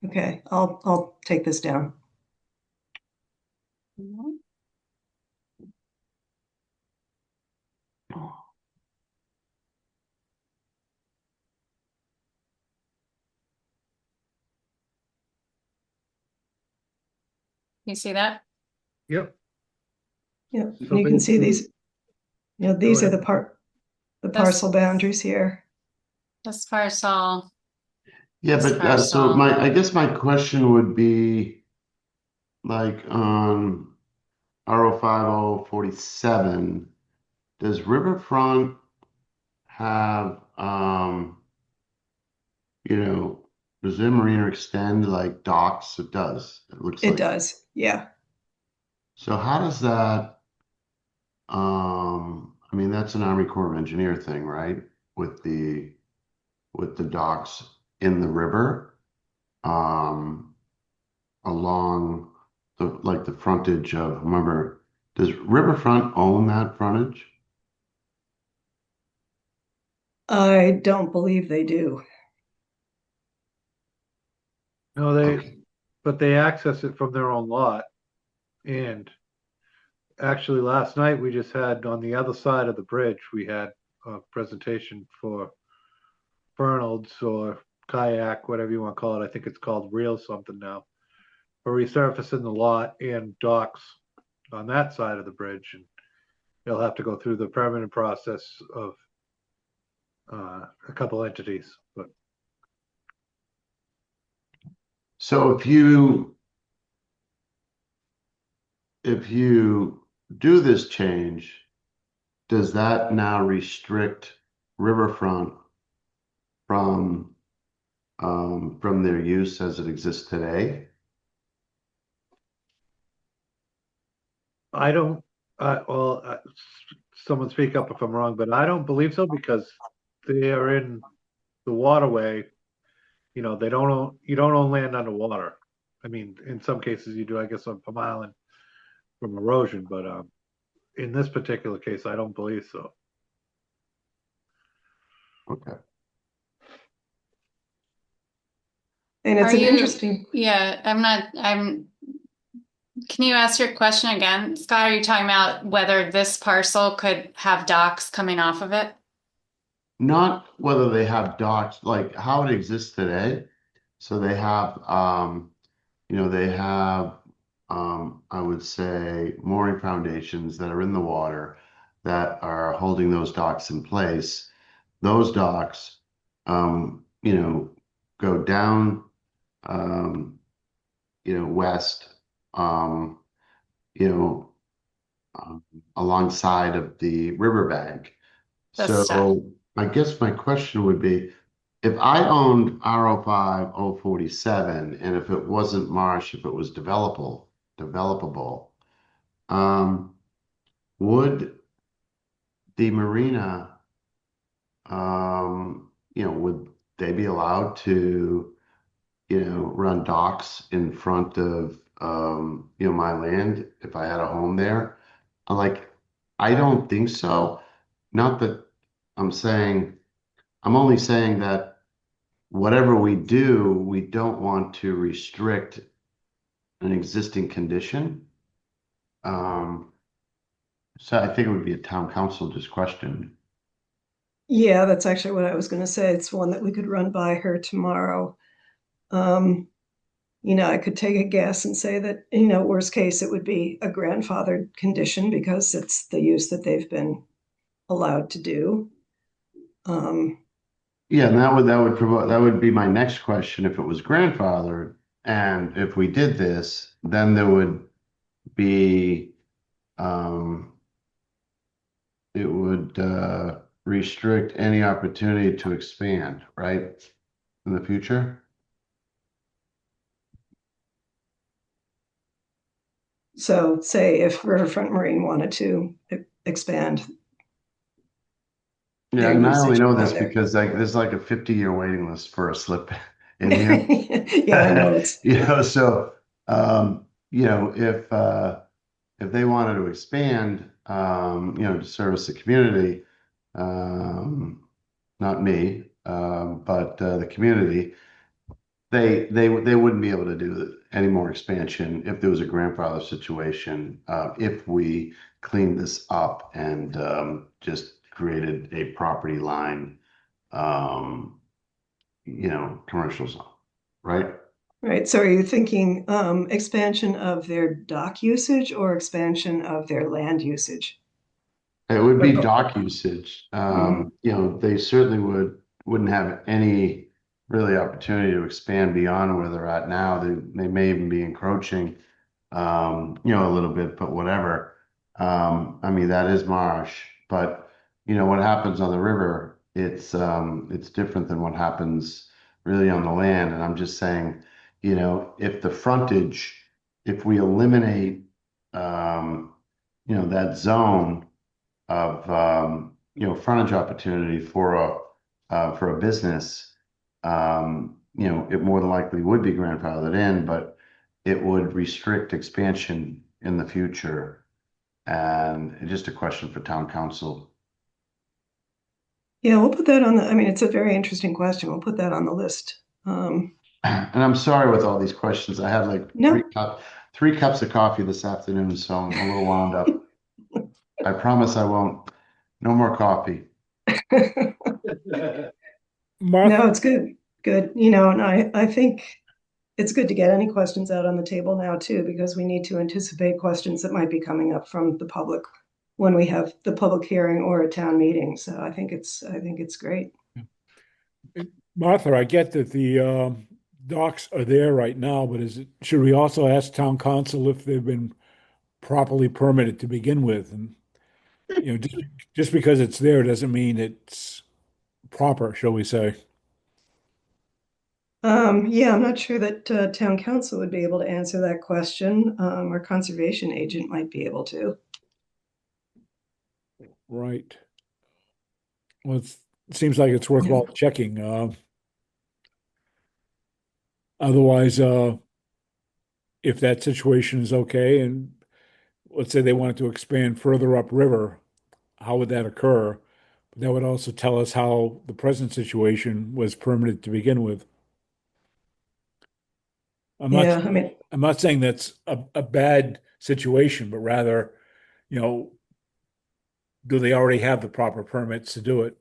Okay, I'll take this down. You see that? Yep. Yeah, So you can see basically- these. These Go are the parcel boundaries here. This parcel, Yeah, This but so parcel. I guess my question would be like on RO5047, does Riverfront have does their marina extend like docks? It does. It looks It like. does, yeah. So how does that I mean that's an Army Corps of Engineer thing, right? With the docks in the river, along the frontage of, remember, does Riverfront own that frontage? I don't believe they do. No, Okay. but they access it from their own lot. And actually, last night we just had on the other side of the bridge, we had a presentation for Fernald's or Kayak, whatever you want to call it. I think it's called Real something now. For resurfacing the lot and docks on that side of the bridge. And they'll have to go through the permanent process of a couple entities. But So if you do this change, does that now restrict Riverfront from their use as it exists today? I don't, someone speak up if I'm wrong, but I don't believe so because they are in the waterway. You know, you don't own land underwater. I mean, in some cases you do, I guess, on Plum Island from erosion, but in this particular case, I don't believe so. Okay. And it's Are an you- interesting. Yeah, can you ask your question again, Scott? Are you talking about whether this parcel could have docks coming off of it? not whether they have docks, like how it exists today. So they have, they have, I would say mooring foundations that are in the water that are holding those docks in place. Those docks, go down, um, west, um, you know, alongside of the riverbank. This stuff. So I guess my question would be, if I owned RO5 047, and if it wasn't marsh, if it was developable, um, would the marina, would they be allowed to, run docks in front of, my land if I had a home there? Like, I don't think so. Not that I'm saying, I'm only saying that whatever we do, we don't want to restrict an existing condition. So I think it would be a town council just question. Yeah, that's actually what I was going to say. It's one that we could run by her tomorrow. I could take a guess and say that, worst case, it would be a grandfathered condition because it's the use that they've been allowed to do. Yeah, and that would be my next question. If it was grandfathered, and if we did this, then there would be, it would restrict any opportunity to expand, right? In the future? So say if Riverfront Marine wanted to expand. Yeah, Their and I only usage know on this there. because there's like a 50-year waiting list for a slip in here. Yeah, I know it's So if they wanted to expand, to service the community, not me, but the community, they wouldn't be able to do any more expansion if there was a grandfather situation, if we cleaned this up and just created a property line, commercial zone, right? right. So are you thinking expansion of their dock usage or expansion of their land usage? It would be Or both? dock usage. Mhm. They certainly wouldn't have any really opportunity to expand beyond where they're at now. They may even be encroaching, a little bit, but whatever. I mean, that is marsh, but what happens on the river, it's different than what happens really on the land. And I'm just saying, if the frontage, if we eliminate, that zone of frontage opportunity for a business, it more than likely would be grandfathered in, but it would restrict expansion in the future. And it's just a question for town council. Yeah, we'll put that on I mean, it's a very interesting question. We'll put that on the list. And I'm sorry with all these questions. I had like No. three cups of coffee this afternoon, so I'm a little wound up. I promise I won't. No more coffee. Martha, No, it's good. Good. And I think it's good to get any questions out on the table now too, because we need to anticipate questions that might be coming up from the public when we have the public hearing or a town meeting. So I think it's great. Martha, I get that the docks are there right now, but should we also ask town council if they've been properly permitted to begin with? And just because it's there doesn't mean it's proper, shall we say? Yeah, I'm not sure that town council would be able to answer that question. Our conservation agent might be able to. Right. Well, it seems like it's worthwhile checking. Otherwise, if that situation is okay, and let's say they wanted to expand further upriver, how would that occur? That would also tell us how the present situation was permitted to begin with. I'm not, Yeah, I mean, I'm not saying that's a bad situation, but rather, do they already have the proper permits to do it?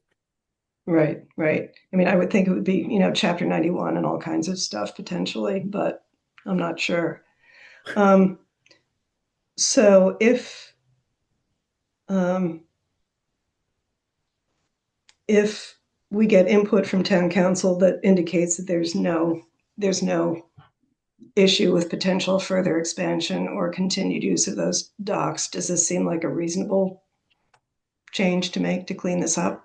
Right, right. I mean, I would think it would be, Chapter 91 and all kinds of stuff potentially, but I'm not sure. So um, if we get input from town council that indicates that there's no issue with potential further expansion or continued use of those docks, does this seem like a reasonable change to make to clean this up?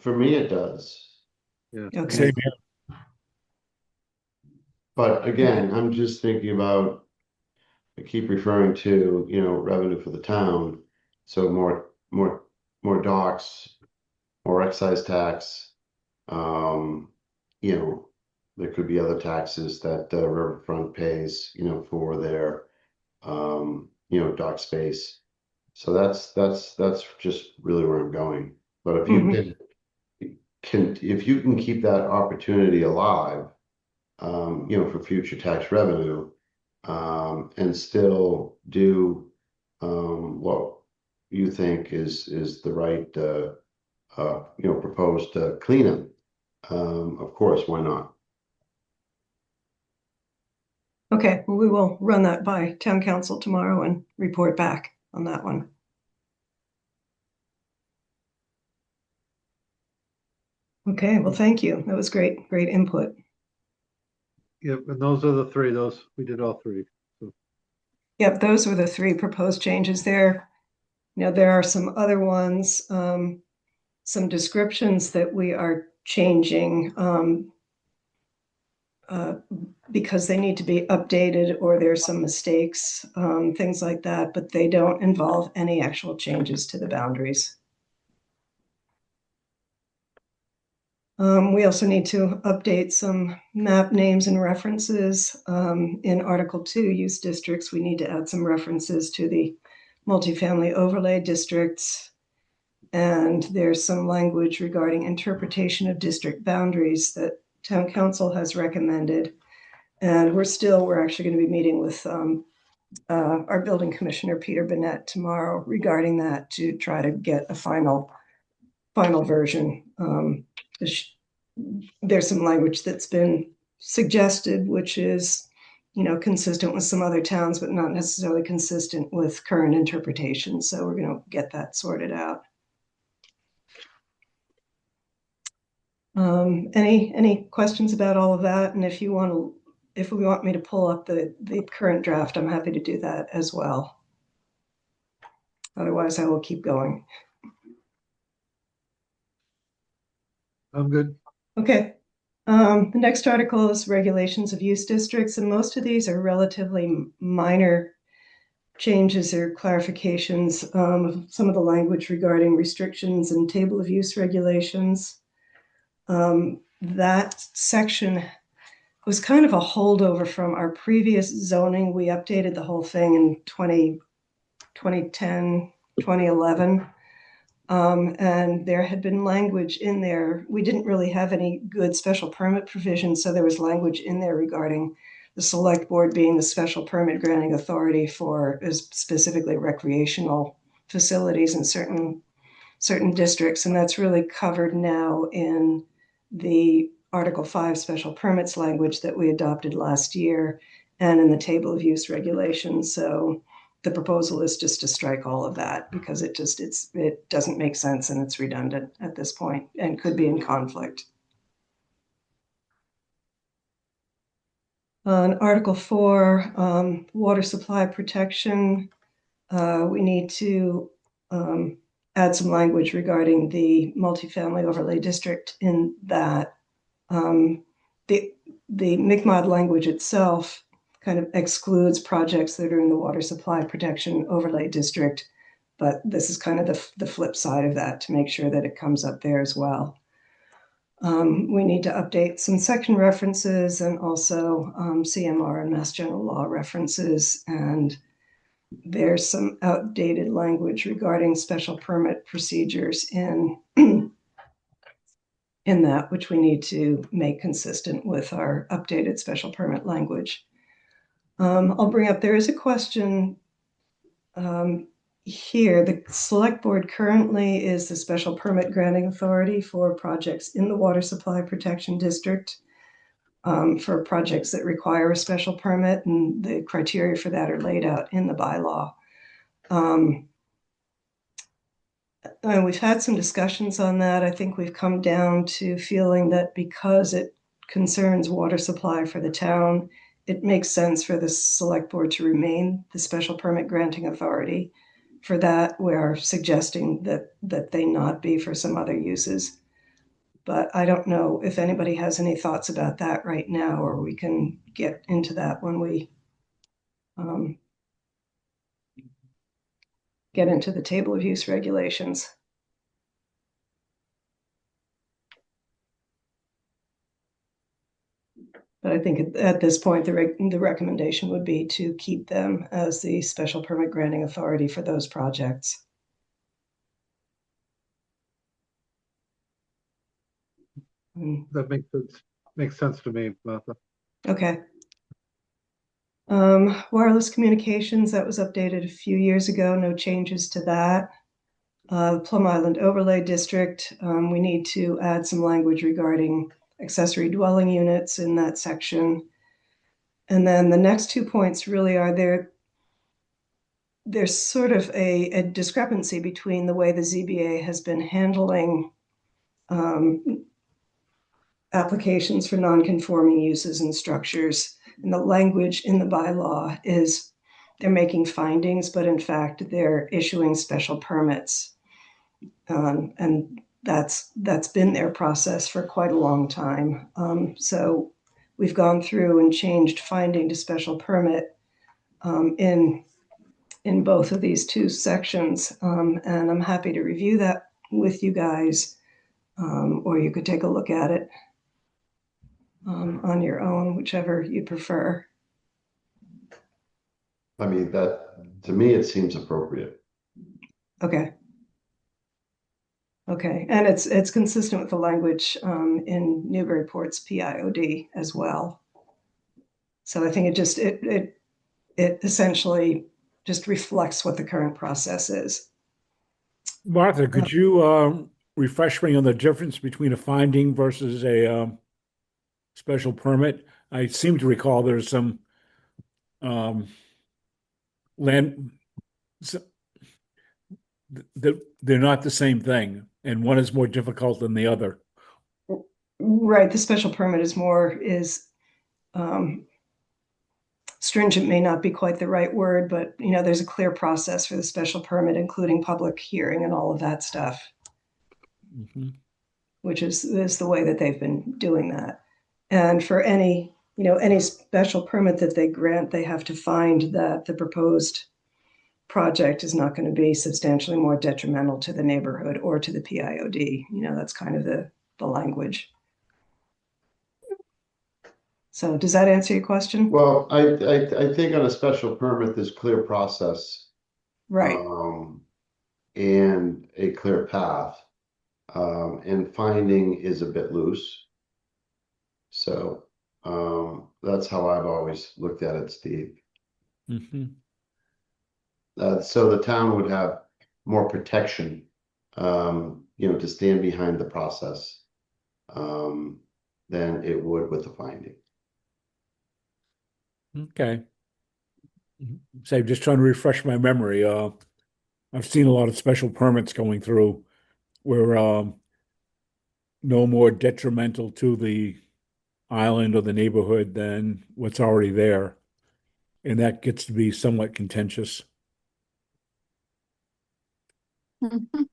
For me, it does. Yeah. Okay. Same here. But again, I'm just thinking about, I keep referring to, revenue for the town. So more docks, more excise tax. There could be other taxes that Riverfront pays, for their, dock space. So that's just really where I'm going. But if you if you can keep that opportunity alive, for future tax revenue, and still do, what you think is the right, proposed cleanup, of course, why not? Okay, well, we will run that by town council tomorrow and report back on that one. Okay, well, thank you. That was great input. Yep, and those are the three, we did all three. Yep, those were the three proposed changes there. There are some other ones, some descriptions that we are changing because they need to be updated or there's some mistakes, things like that, but they don't involve any actual changes to the boundaries. We also need to update some map names and references. In Article 2, use districts, we need to add some references to the multifamily overlay districts. And there's some language regarding interpretation of district boundaries that town council has recommended. And we're actually going to be meeting with our building commissioner, Peter Burnett, tomorrow regarding that to try to get a final version. There's some language that's been suggested, which is, consistent with some other towns, but not necessarily consistent with current interpretation. So we're going to get that sorted out. Any questions about all of that? And if we want me to pull up the current draft, I'm happy to do that as well. Otherwise, I will keep going. I'm good. Okay. The next article is regulations of use districts, and most of these are relatively minor changes or clarifications of some of the language regarding restrictions and table of use regulations. That section was kind of a holdover from our previous zoning. We updated the whole thing in 2010, 2011. And there had been language in there. We didn't really have any good special permit provisions, so there was language in there regarding the select board being the special permit granting authority for specifically recreational facilities in certain districts, and that's really covered now in the Article 5 special permits language that we adopted last year and in the table of use regulations. So the proposal is just to strike all of that because it doesn't make sense and it's redundant at this point and could be in conflict. On Article 4, water supply protection, we need to add some language regarding the multifamily overlay district in that. The MCMOD language itself kind of excludes projects that are in the water supply protection overlay district, but this is kind of the flip side of that to make sure that it comes up there as well. We need to update some section references and also CMR and Mass General Law references, and there's some outdated language regarding special permit procedures in that, which we need to make consistent with our updated special permit language. I'll bring up, there is a question here, the select board currently is the special permit granting authority for projects in the water supply protection district. For projects that require a special permit, and the criteria for that are laid out in the bylaw. And we've had some discussions on that. I think we've come down to feeling that because it concerns water supply for the town, it makes sense for the select board to remain the special permit granting authority. For that, we're suggesting that they not be for some other uses. But I don't know if anybody has any thoughts about that right now, or we can get into that when we get into the table of use regulations. But I think at this point, the recommendation would be to keep them as the special permit granting authority for those projects. That makes sense to me, Martha. Okay. Wireless communications, that was updated a few years ago, no changes to that. Plum Island Overlay District, we need to add some language regarding accessory dwelling units in that section. And then the next 2 points really are there's sort of a discrepancy between the way the ZBA has been handling applications for non-conforming uses and structures. And the language in the bylaw is they're making findings, but in fact, they're issuing special permits. And that's been their process for quite a long time. So we've gone through and changed finding to special permit in both of these two sections. And I'm happy to review that with you guys, or you could take a look at it on your own, whichever you prefer. I mean, that, to me, it seems appropriate. Okay. Okay, and it's consistent with the language in Newburyport's PIOD as well. So I think it essentially just reflects what the current process is. Martha, could you refresh me on the difference between a finding versus a special permit? I seem to recall there's some land that they're not the same thing, and one is more difficult than the other. Right, the special permit is stringent may not be quite the right word, but there's a clear process for the special permit, including public hearing and all of that stuff. Mm-hmm. Which is the way that they've been doing that. And for any special permit that they grant, they have to find that the proposed project is not going to be substantially more detrimental to the neighborhood or to the PIOD. That's kind of the language. So does that answer your question? Well, I think on a special permit, there's clear process. Right. And a clear path. And finding is a bit loose. So that's how I've always looked at it, Steve. Mm-hmm. So the town would have more protection, to stand behind the process than it would with the finding. Okay. So I'm just trying to refresh my memory. I've seen a lot of special permits going through where no more detrimental to the island or the neighborhood than what's already there. And that gets to be somewhat contentious. Mhm.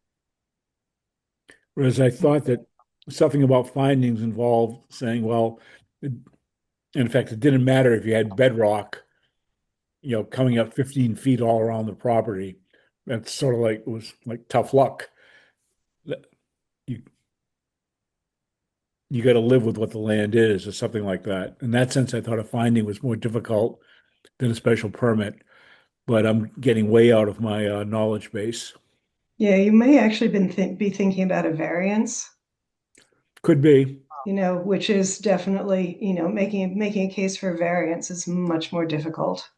Whereas I thought that something about findings involved saying, well, in fact, it didn't matter if you had bedrock, coming up 15 feet all around the property. That's sort of like, it was like tough luck. You got to live with what the land is or something like that. In that sense, I thought a finding was more difficult than a special permit, but I'm getting way out of my knowledge base. Yeah, you may actually be thinking about a variance. Could be. Which is definitely, making a case for a variance is much more difficult.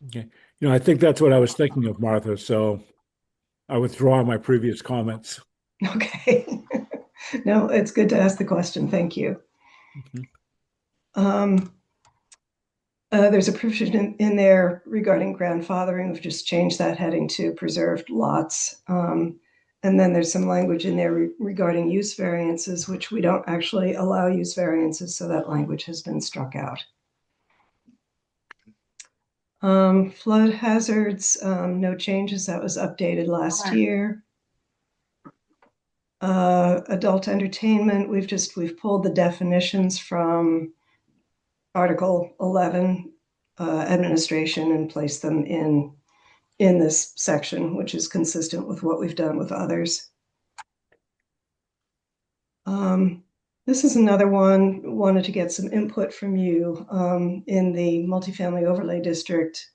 Okay. I think that's what I was thinking of, Martha. So I withdraw my previous comments. Okay. No, it's good to ask the question. Thank you. Mhm. There's a provision in there regarding grandfathering. We've just changed that heading to preserved lots. And then there's some language in there regarding use variances, which we don't actually allow use variances, so that language has been struck out. Flood hazards, no changes. That was updated last Okay. year. Adult entertainment, we've pulled the definitions from Article 11, administration, and placed them in this section, which is consistent with what we've done with others. This is another one, wanted to get some input from you in the multifamily overlay district.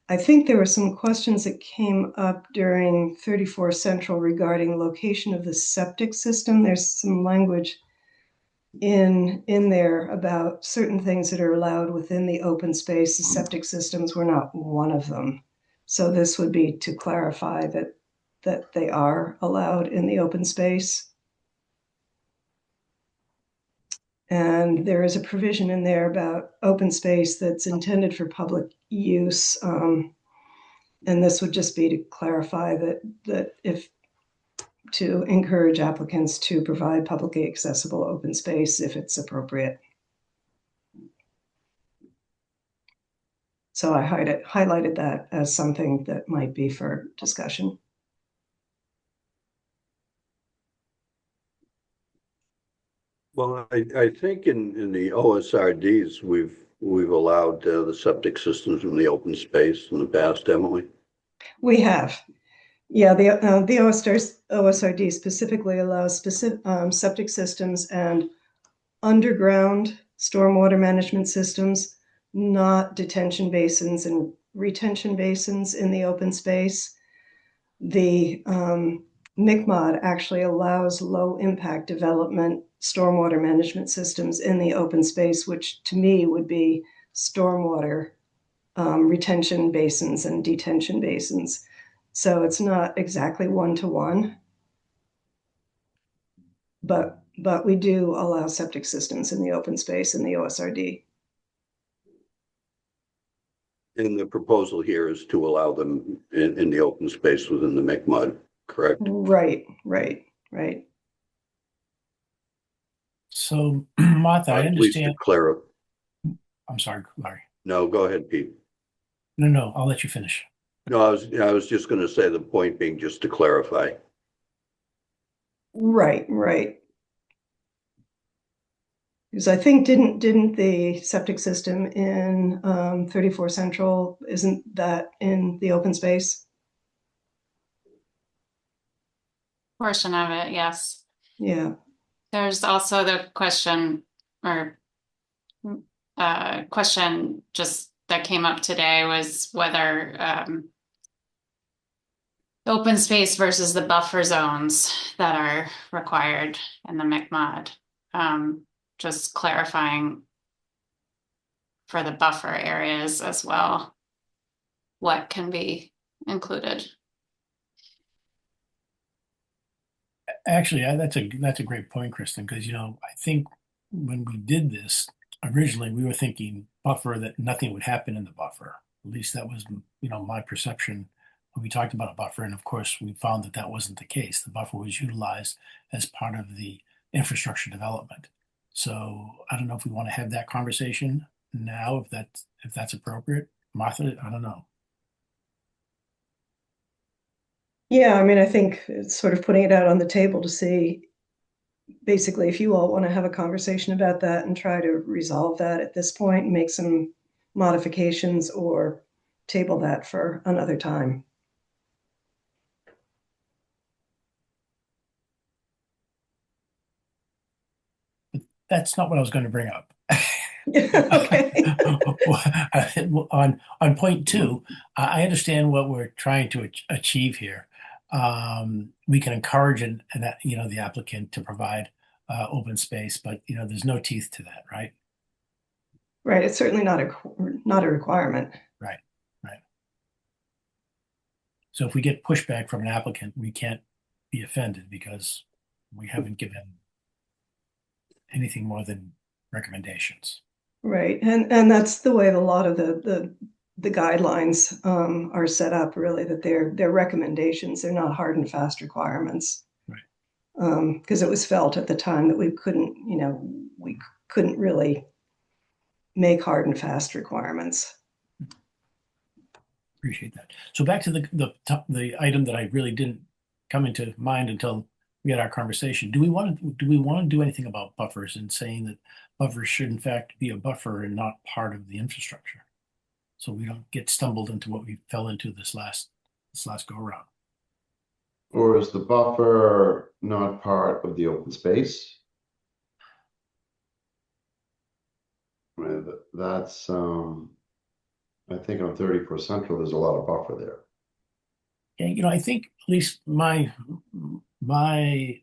I think there were some questions that came up during 34 Central regarding location of the septic system. There's some language in there about certain things that are allowed within the open space. The septic systems were not one of them. So this would be to clarify that they are allowed in the open space. And there is a provision in there about open space that's intended for public use. And this would just be to clarify that if to encourage applicants to provide publicly accessible open space if it's appropriate. So I highlighted that as something that might be for discussion. Well, I think in the OSRDs, we've allowed the septic systems in the open space in the past, haven't we? We have. Yeah, the OSRD specifically allows septic systems and underground stormwater management systems, not detention basins and retention basins in the open space. The MICMOD actually allows low impact development stormwater management systems in the open space, which to me would be stormwater retention basins and detention basins. So it's not exactly one-to-one, but we do allow septic systems in the open space in the OSRD. And the proposal here is to allow them in the open space within the MICMOD, correct? Right. So, Martha, I Please understand. declare. I'm sorry, Larry. No, go ahead, Pete. No, I'll let you finish. No, I was just going to say the point being just to clarify. Right. Because I think didn't the septic system in 34 Central, isn't that in the open space? Portion of it, yes. Yeah. There's also the question or question just that came up today was whether open space versus the buffer zones that are required in the MICMOD. Just clarifying for the buffer areas as well, what can be included. Actually, that's a great point, Kristen, because I think when we did this originally, we were thinking buffer, that nothing would happen in the buffer. At least that was my perception when we talked about a buffer, and of course we found that wasn't the case. The buffer was utilized as part of the infrastructure development. So I don't know if we want to have that conversation now, if that's appropriate. Martha, I don't know. Yeah, I mean, I think it's sort of putting it out on the table to see basically if you all want to have a conversation about that and try to resolve that at this point, make some modifications or table that for another time. That's not what I was going to bring up. Okay. On point two, I understand what we're trying to achieve here. We can encourage the applicant to provide open space, but there's no teeth to that, right? Right. It's certainly not a requirement. Right. So if we get pushback from an applicant, we can't be offended because we haven't given anything more than recommendations. Right, and that's the way a lot of the guidelines are set up, really, that they're recommendations, they're not hard and fast requirements. Right. Because it was felt at the time that we couldn't really make hard and fast requirements. Appreciate that. So back to the item that I really didn't come into mind until we had our conversation. Do we want to do anything about buffers and saying that buffers should in fact be a buffer and not part of the infrastructure? So we don't get stumbled into what we fell into this last go around. Or is the buffer not part of the open space? Right, that's, I think on 34 Central, there's a lot of buffer there. And I think at least my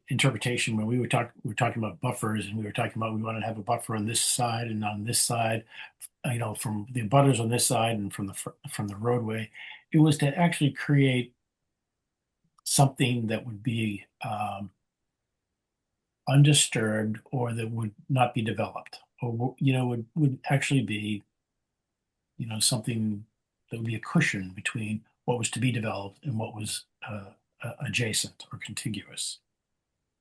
interpretation when we were talking about buffers, and we were talking about we want to have a buffer on this side and on this side, from the abutters on this side and from the roadway, it was to actually create something that would be undisturbed, or that would not be developed, or would actually be something that would be a cushion between what was to be developed and what was adjacent or contiguous.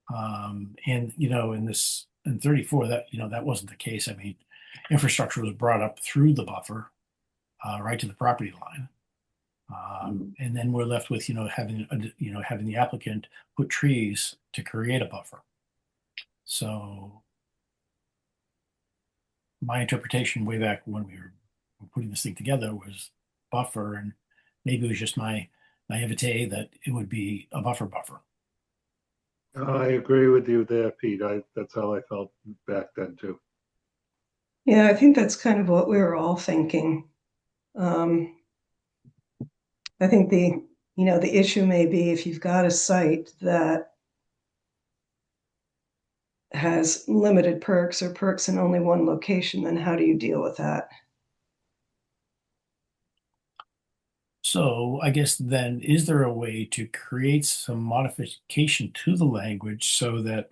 And in 34, that wasn't the case. I mean, infrastructure was brought up through the buffer, right to the property line. And then we're left with having the applicant put trees to create a buffer. So my interpretation way back when we were putting this thing together was buffer, and maybe it was just my naivete that it would be a buffer. I agree with you there, Pete. That's how I felt back then too. Yeah, I think that's kind of what we were all thinking. I think the issue may be if you've got a site that has limited perks or perks in only one location, then how do you deal with that? So I guess then, is there a way to create some modification to the language so that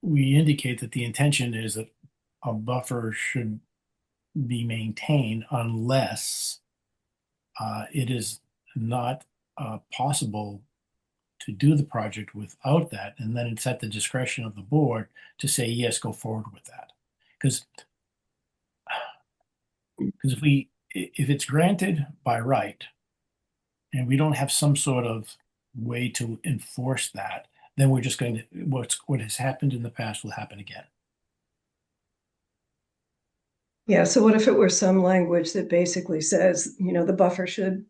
we indicate that the intention is that a buffer should be maintained unless it is not possible to do the project without that, and then it's at the discretion of the board to say, yes, go forward with that. Because if it's granted by right and we don't have some sort of way to enforce that, then we're just going to, what has happened in the past will happen again. Yeah, so what if it were some language that basically says, the buffer should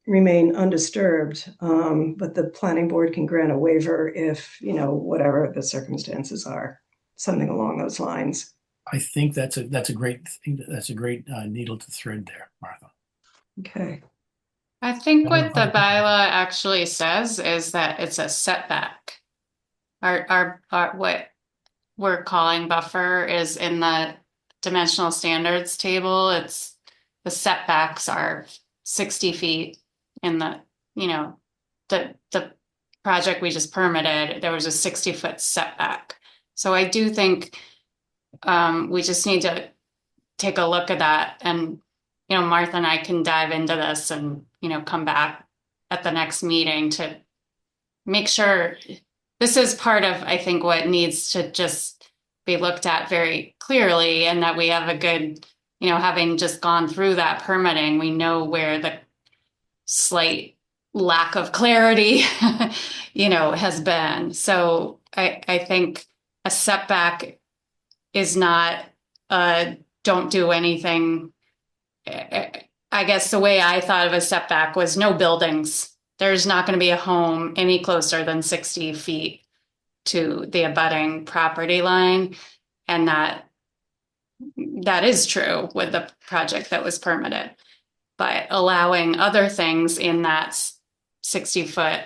remain undisturbed, but the planning board can grant a waiver if, whatever the circumstances are, something along those lines. I think that's a great thing. That's a great needle to thread there, Martha. Okay. I think what the bylaw actually says is that it's a setback. Our what we're calling buffer is in the dimensional standards table. It's the setbacks are 60 feet in the project we just permitted. There was a 60-foot setback. So I do think we just need to take a look at that, and Martha and I can dive into this and come back at the next meeting to make sure this is part of, I think, what needs to just be looked at very clearly, and that we have a good, having just gone through that permitting, we know where the slight lack of clarity, has been. So I think a setback is not don't do anything. I guess the way I thought of a setback was no buildings. There's not going to be a home any closer than 60 feet to the abutting property line. And that is true with the project that was permitted. But allowing other things in that 60-foot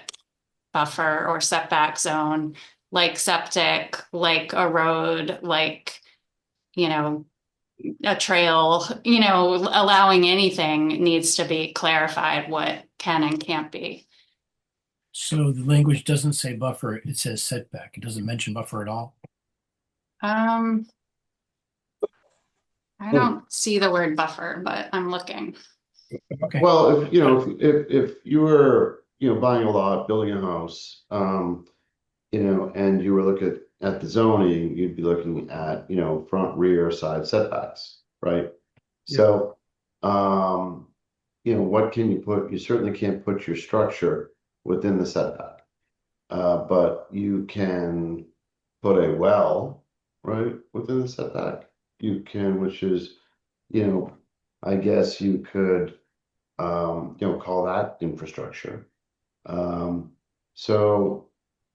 buffer or setback zone, like septic, like a road, like, a trail, allowing anything needs to be clarified what can and can't be. So the language doesn't say buffer, it says setback. It doesn't mention buffer at all. I don't see the word buffer, but I'm looking. Okay. Well, if, you know, if you were, you know, buying a lot, building a house, you know, and you were looking at the zoning, you'd be looking at, you know, front, rear, side setbacks, right? Yeah. So, you know, what can you put? You certainly can't put your structure within the setback. But you can put a well, right, within the setback. You can, which is, you know, I guess you could, you know, call that infrastructure. So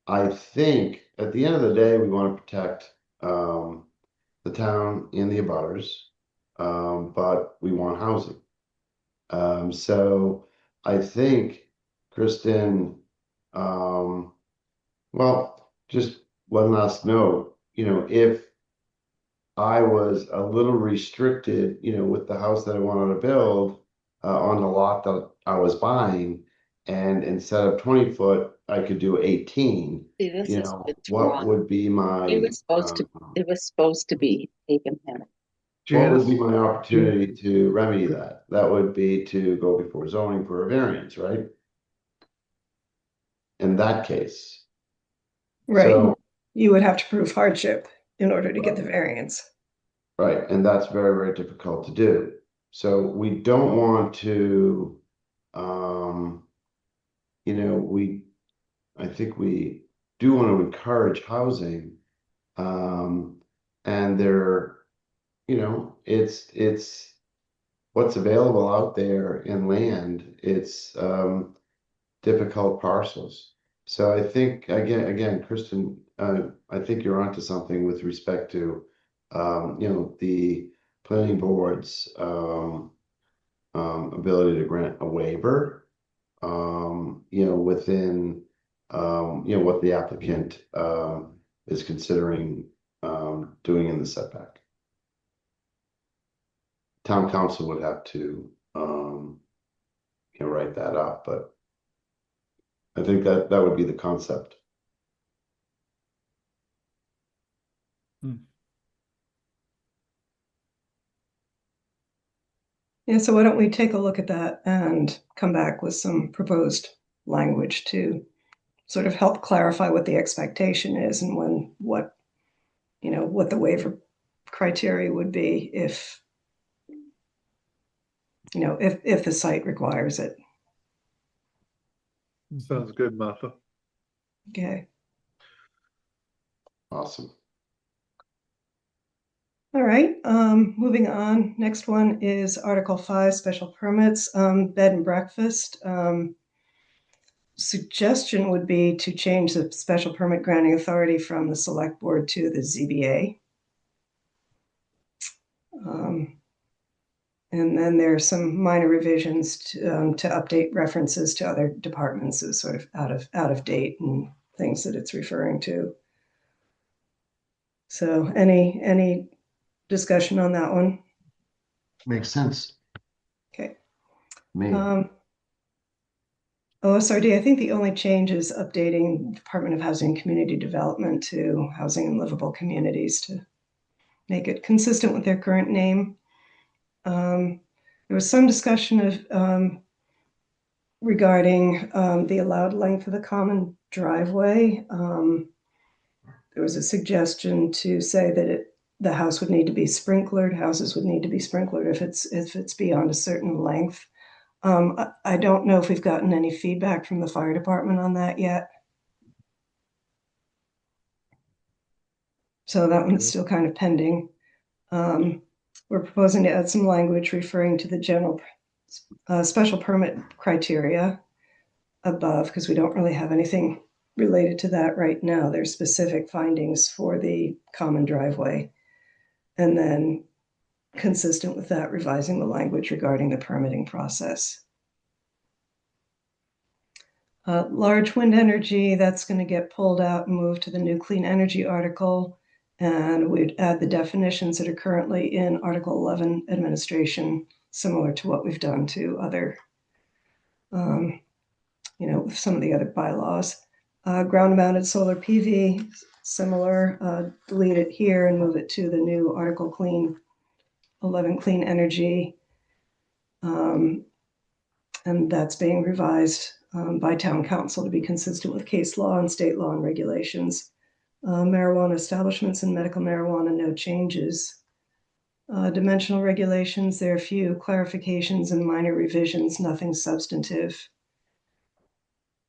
I think at the end of the day, we want to protect, the town and the abutters, but we want housing. So I think, Kristen, well, just one last note, you know, if I was a little restricted, you know, with the house that I wanted to build, on the lot that I was buying, and instead of 20 foot, I could do 18, See, this you is know, what's what wrong. would be my, It was supposed to be Abraham. what would be Janice, my opportunity to remedy that? That would be to go before zoning for a variance, right? In that case. Right. So, You would have to prove hardship in order to get the variance. right, and that's very, very difficult to do. So we don't want to, you know, I think we do want to encourage housing. And there, you know, it's what's available out there in land. It's, difficult parcels. So I think, again, Kristen, I think you're onto something with respect to, you know, the planning board's, ability to grant a waiver, you know, within, you know, what the applicant, is considering, doing in the setback. Town council would have to, you know, write that up, but I think that would be the concept. Yeah, so why don't we take a look at that and come back with some proposed language to sort of help clarify what the expectation is and what the waiver criteria would be if the site requires it. sounds good, Martha. Okay. Awesome. All right, moving on. Next one is Article 5, special permits, bed and breakfast. Suggestion would be to change the special permit granting authority from the select board to the ZBA. And then there are some minor revisions to update references to other departments as sort of out of date and things that it's referring to. So any discussion on that one? Makes sense. Okay. Me. OSRD, I think the only change is updating Department of Housing and Community Development to Housing and Livable Communities to make it consistent with their current name. There was some discussion of regarding the allowed length of the common driveway. There was a suggestion to say that the house would need to be sprinklered. Houses would need to be sprinklered if it's beyond a certain length. I don't know if we've gotten any feedback from the fire department on that yet. So that one's still kind of pending. We're proposing to add some language referring to the general special permit criteria above, because we don't really have anything related to that right now. There's specific findings for the common driveway. And then consistent with that, revising the language regarding the permitting process. Large wind energy, that's going to get pulled out and moved to the new clean energy article. And we'd add the definitions that are currently in Article 11 administration, similar to what we've done to other with some of the other bylaws. Ground-mounted solar PV, similar, delete it here and move it to the new Article 11 Clean Energy. And that's being revised by town council to be consistent with case law and state law and regulations. Marijuana establishments and medical marijuana, no changes. Dimensional regulations, there are a few clarifications and minor revisions, nothing substantive.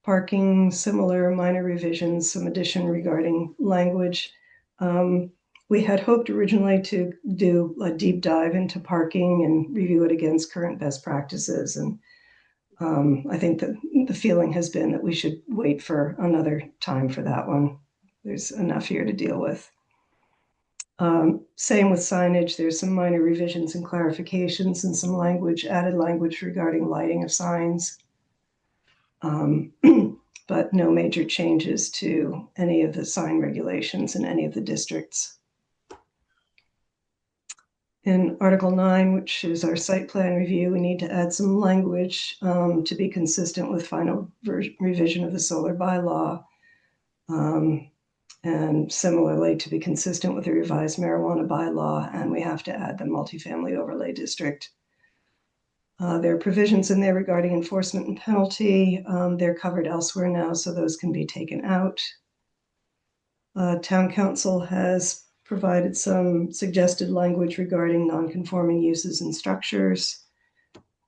Parking, similar minor revisions, some addition regarding language. We had hoped originally to do a deep dive into parking and review it against current best practices. And I think that the feeling has been that we should wait for another time for that one. There's enough here to deal with. Same with signage. There's some minor revisions and clarifications and some added language regarding lighting of signs. But no major changes to any of the sign regulations in any of the districts. In Article 9, which is our site plan review, we need to add some language to be consistent with final revision of the solar bylaw. And similarly, to be consistent with the revised marijuana bylaw, and we have to add the multifamily overlay district. There are provisions in there regarding enforcement and penalty. They're covered elsewhere now, so those can be taken out. Town council has provided some suggested language regarding non-conforming uses and structures.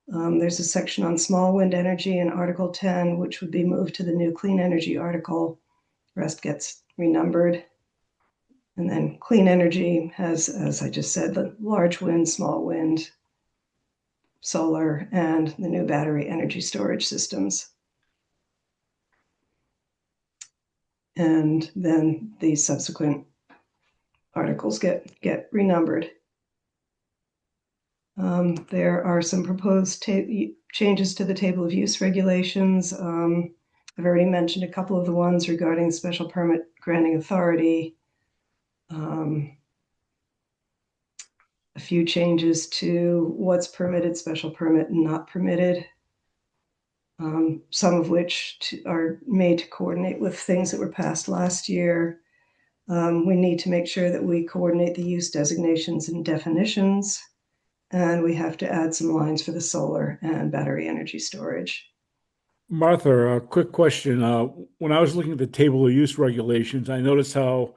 There's a section on small wind energy in Article 10, which would be moved to the new clean energy article. The rest gets renumbered. And then clean energy has, as I just said, the large wind, small wind, solar, and the new battery energy storage systems. And then the subsequent articles get renumbered. There are some proposed changes to the table of use regulations. I've already mentioned a couple of the ones regarding special permit granting authority. A few changes to what's permitted, special permit, and not permitted. Some of which are made to coordinate with things that were passed last year. We need to make sure that we coordinate the use designations and definitions. And we have to add some lines for the solar and battery energy storage. Martha, a quick question. When I was looking at the table of use regulations, I noticed how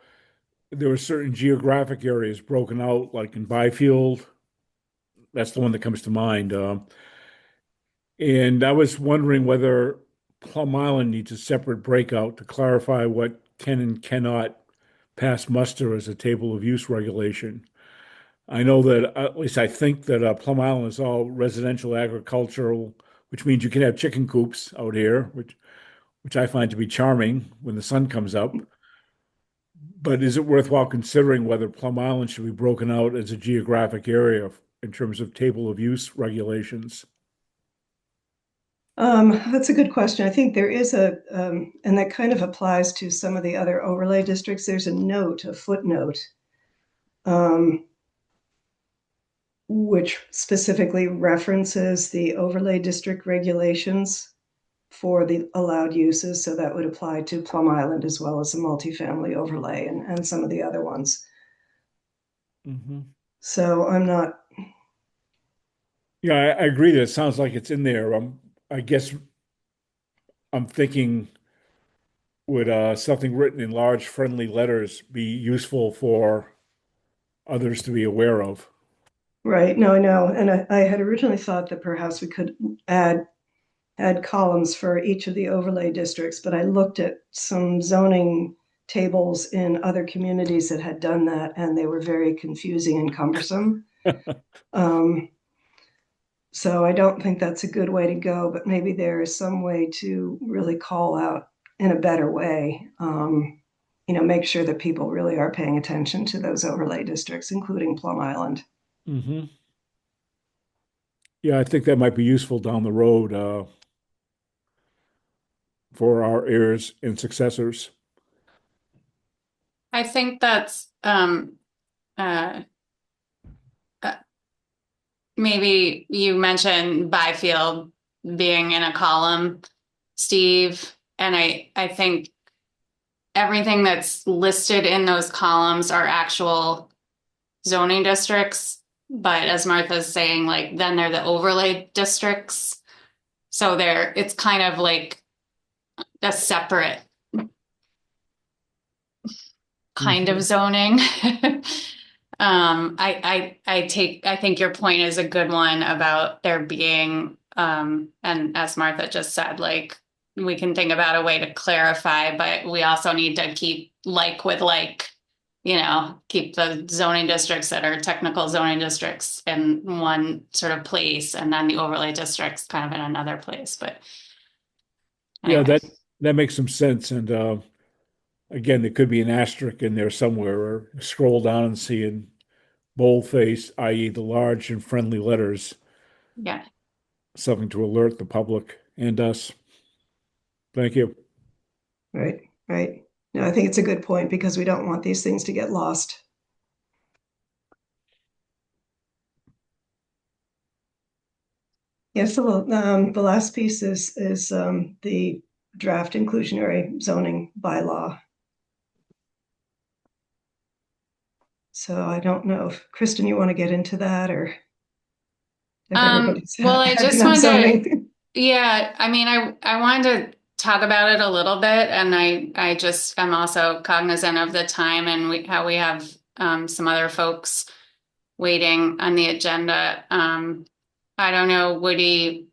there were certain geographic areas broken out, like in Byfield. That's the one that comes to mind. And I was wondering whether Plum Island needs a separate breakout to clarify what can and cannot pass muster as a table of use regulation. I know that, at least I think that Plum Island is all residential agricultural, which means you can have chicken coops out here, which I find to be charming when the sun comes up. But is it worthwhile considering whether Plum Island should be broken out as a geographic area in terms of table of use regulations? That's a good question. I think there is and that kind of applies to some of the other overlay districts. There's a footnote, which specifically references the overlay district regulations for the allowed uses. So that would apply to Plum Island as well as the multifamily overlay and some of the other ones. Mm-hmm. So I'm not. Yeah, I agree that it sounds like it's in there. I guess I'm thinking, would something written in large friendly letters be useful for others to be aware of? Right. No, I know. And I had originally thought that perhaps we could add columns for each of the overlay districts, but I looked at some zoning tables in other communities that had done that, and they were very confusing and cumbersome. So I don't think that's a good way to go, but maybe there is some way to really call out in a better way, make sure that people really are paying attention to those overlay districts, including Plum Island. Mm-hmm. Yeah, I think that might be useful down the road for our heirs and successors. I think that's maybe you mentioned Byfield being in a column, Steve. And I think everything that's listed in those columns are actual zoning districts. But as Martha's saying, like, then they're the overlay districts. So it's kind of like a separate kind of zoning. I think your point is a good one about there being, and as Martha just said, like, we can think about a way to clarify, but we also need to keep like with like, keep the zoning districts that are technical zoning districts in one sort of place, and then the overlay districts kind of in another place. But Yeah, anyway. that makes some sense. And again, there could be an asterisk in there somewhere, or scroll down and see in boldface, i.e., the large and friendly letters, Yeah. something to alert the public and us. Thank you. Right, right. No, I think it's a good point because we don't want these things to get lost. Yes, so the last piece is the draft inclusionary zoning bylaw. So I don't know if Kristen, you want to get into that, or if everybody's Well, I had just enough wanted zoning. to, yeah, I mean, I wanted to talk about it a little bit, and I'm also cognizant of the time and how we have some other folks waiting on the agenda. I don't know, Woody,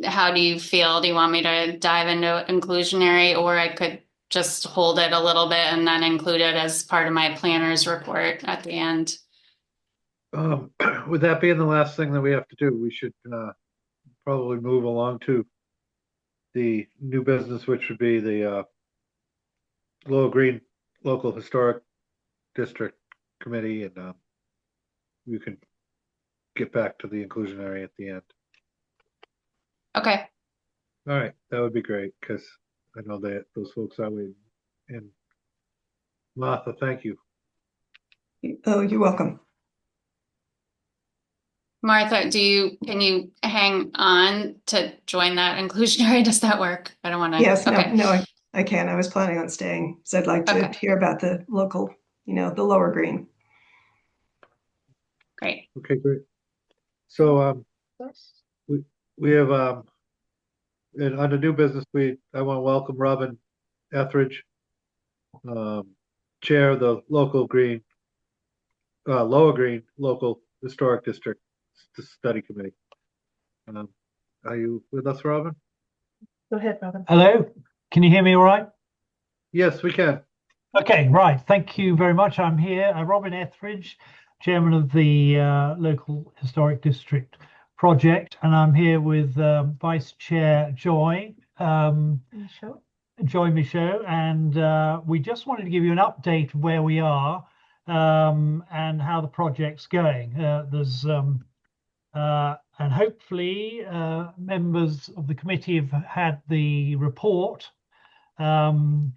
how do you feel? Do you want me to dive into inclusionary, or I could just hold it a little bit and then include it as part of my planner's report at the end? With that being the last thing that we have to do, we should probably move along to the new business, which would be the Lower Green Local Historic District Committee, and you can get back to the inclusionary at the end. Okay. All right, that would be great, because I know that those folks are waiting. And Martha, thank you. Oh, you're welcome. Martha, can you hang on to join that inclusionary? Does that work? I don't want to. Yes, Okay. no, I can. I was planning on staying, so I'd like to Okay. hear about the local, the Lower Green. Great. Okay, great. So we have and under new business, I want to welcome Robin Etheridge, Chair of the Lower Green Local Historic District Study Committee. Are you with us, Robin? Go ahead, Robin. Hello, can you hear me all right? Yes, we can. Okay, right. Thank you very much. I'm here, Robin Etheridge, Chairman of the Local Historic District Project, and I'm here with Vice Chair Joy Michaud, and we just wanted to give you an update of where we are and how the project's going. And hopefully members of the committee have had the report of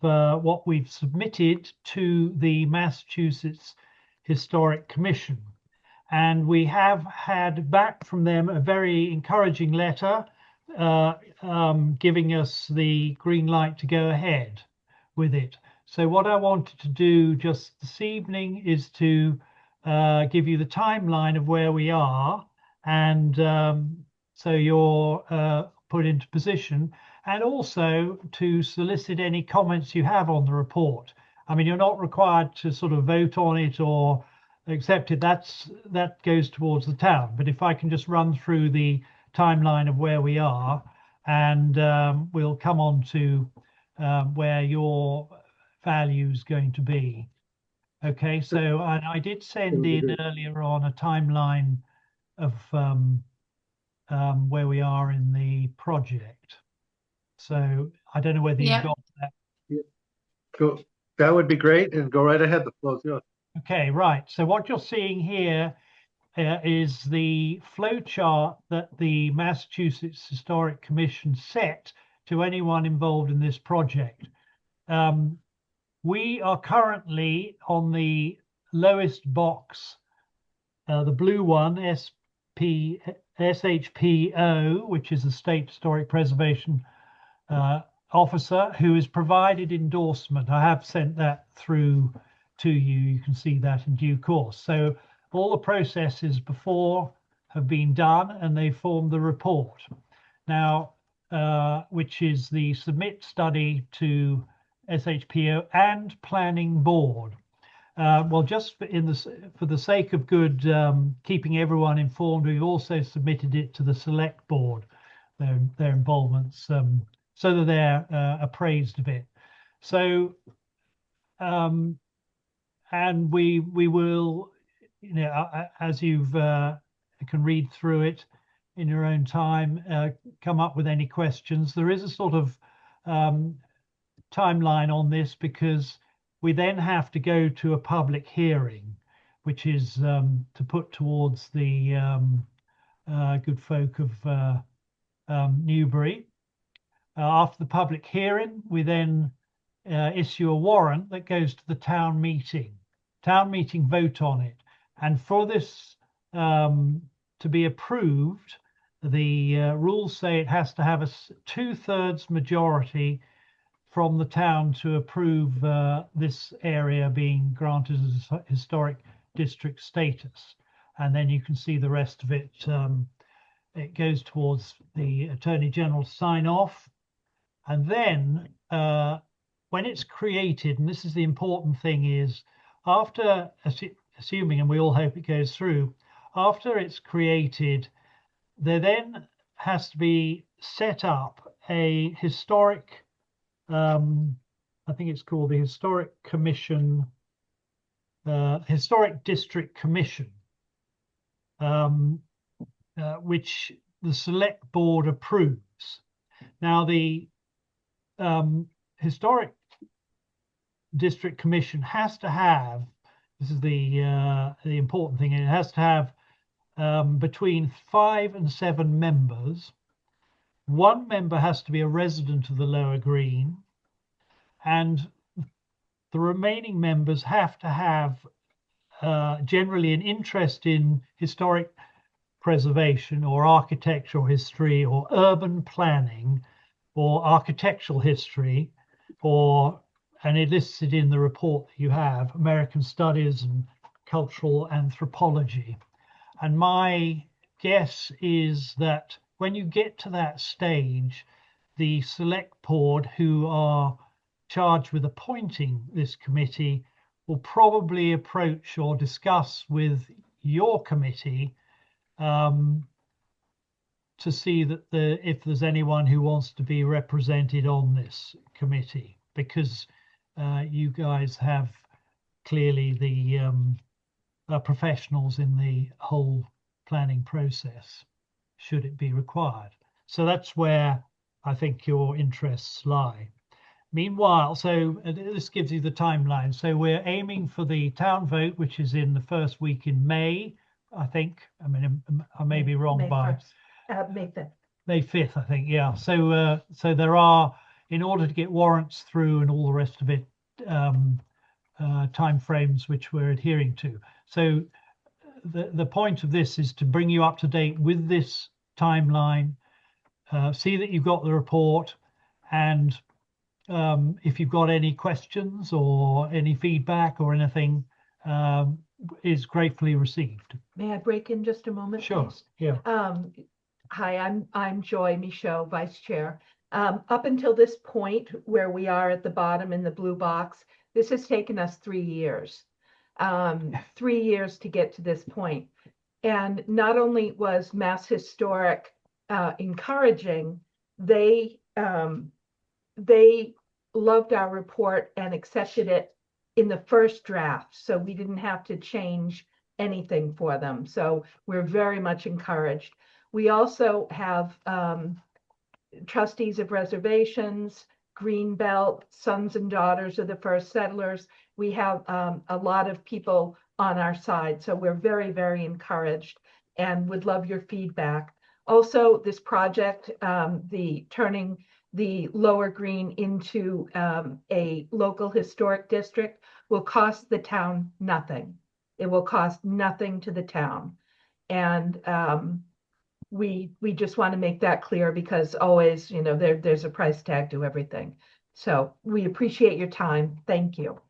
what we've submitted to the Massachusetts Historic Commission. And we have had back from them a very encouraging letter giving us the green light to go ahead with it. So what I wanted to do just this evening is to give you the timeline of where we are, and so you're put into position, and also to solicit any comments you have on the report. I mean, you're not required to sort of vote on it or accept it. That goes towards the town. But if I can just run through the timeline of where we are, and we'll come on to where your value is going to be. Okay, so I did send in earlier on a timeline of where we are in the project. So I don't know whether you've got that. Go. That would be great, and go right ahead. The floor's yours. Okay, right. So what you're seeing here is the flow chart that the Massachusetts Historic Commission set to anyone involved in this project. We are currently on the lowest box, the blue one, SP SHPO, which is the State Historic Preservation Officer, who has provided endorsement. I have sent that through to you. You can see that in due course. So all the processes before have been done, and they formed the report. Now, which is the submit study to SHPO and Planning Board. Well, just for the sake of good, keeping everyone informed, we've also submitted it to the Select Board, their involvements, so that they're appraised of it. So, and we will, you know, as you've can read through it in your own time, come up with any questions. There is a sort of timeline on this, because we then have to go to a public hearing, which is to put towards the good folk of Newbury. After the public hearing, we then issue a warrant that goes to the town meeting. Town meeting vote on it. And for this to be approved, the rules say it has to have a 2/3 majority from the town to approve this area being granted as historic district status. And then you can see the rest of it. It goes towards the Attorney General to sign off. And then when it's created, and this is the important thing, is after, assuming, and we all hope it goes through, after it's created, there then has to be set up a historic, I think it's called the Historic Commission, Historic District Commission, which the Select Board approves. Now, the Historic District Commission has to have, this is the important thing, it has to have between 5 and 7 members. 1 member has to be a resident of the Lower Green, and the remaining members have to have generally an interest in historic preservation or architectural history or urban planning or architectural history, or, and it lists it in the report that you have, American Studies and Cultural Anthropology. And my guess is that when you get to that stage, the Select Board, who are charged with appointing this committee, will probably approach or discuss with your committee to see that if there's anyone who wants to be represented on this committee, because you guys have clearly the professionals in the whole planning process, should it be required. So that's where I think your interests lie. Meanwhile, so this gives you the timeline. So we're aiming for the town vote, which is in the first week in May, I think. I mean, I may be wrong by May 5th. May 5th, I think. Yeah. So so there are, in order to get warrants through and all the rest of it, time frames which we're adhering to. So the point of this is to bring you up to date with this timeline, see that you've got the report, and if you've got any questions or any feedback or anything, is gratefully received. May I break in just a moment? Sure. Please? Yeah. Hi, I'm Joy Michaud, Vice Chair. Up until this point, where we are at the bottom in the blue box, this has taken us 3 years. 3 years to get to this point. And not only was Mass Historic encouraging, they loved our report and accepted it in the first draft. So we didn't have to change anything for them. So we're very much encouraged. We also have trustees of reservations, Greenbelt, sons and daughters of the first settlers. We have a lot of people on our side. So we're very, very encouraged and would love your feedback. Also, this project, the turning the Lower Green into a local historic district, will cost the town nothing. It will cost nothing to the town. And we just want to make that clear because always, you know, there's a price tag to everything. So we appreciate your time. Thank you.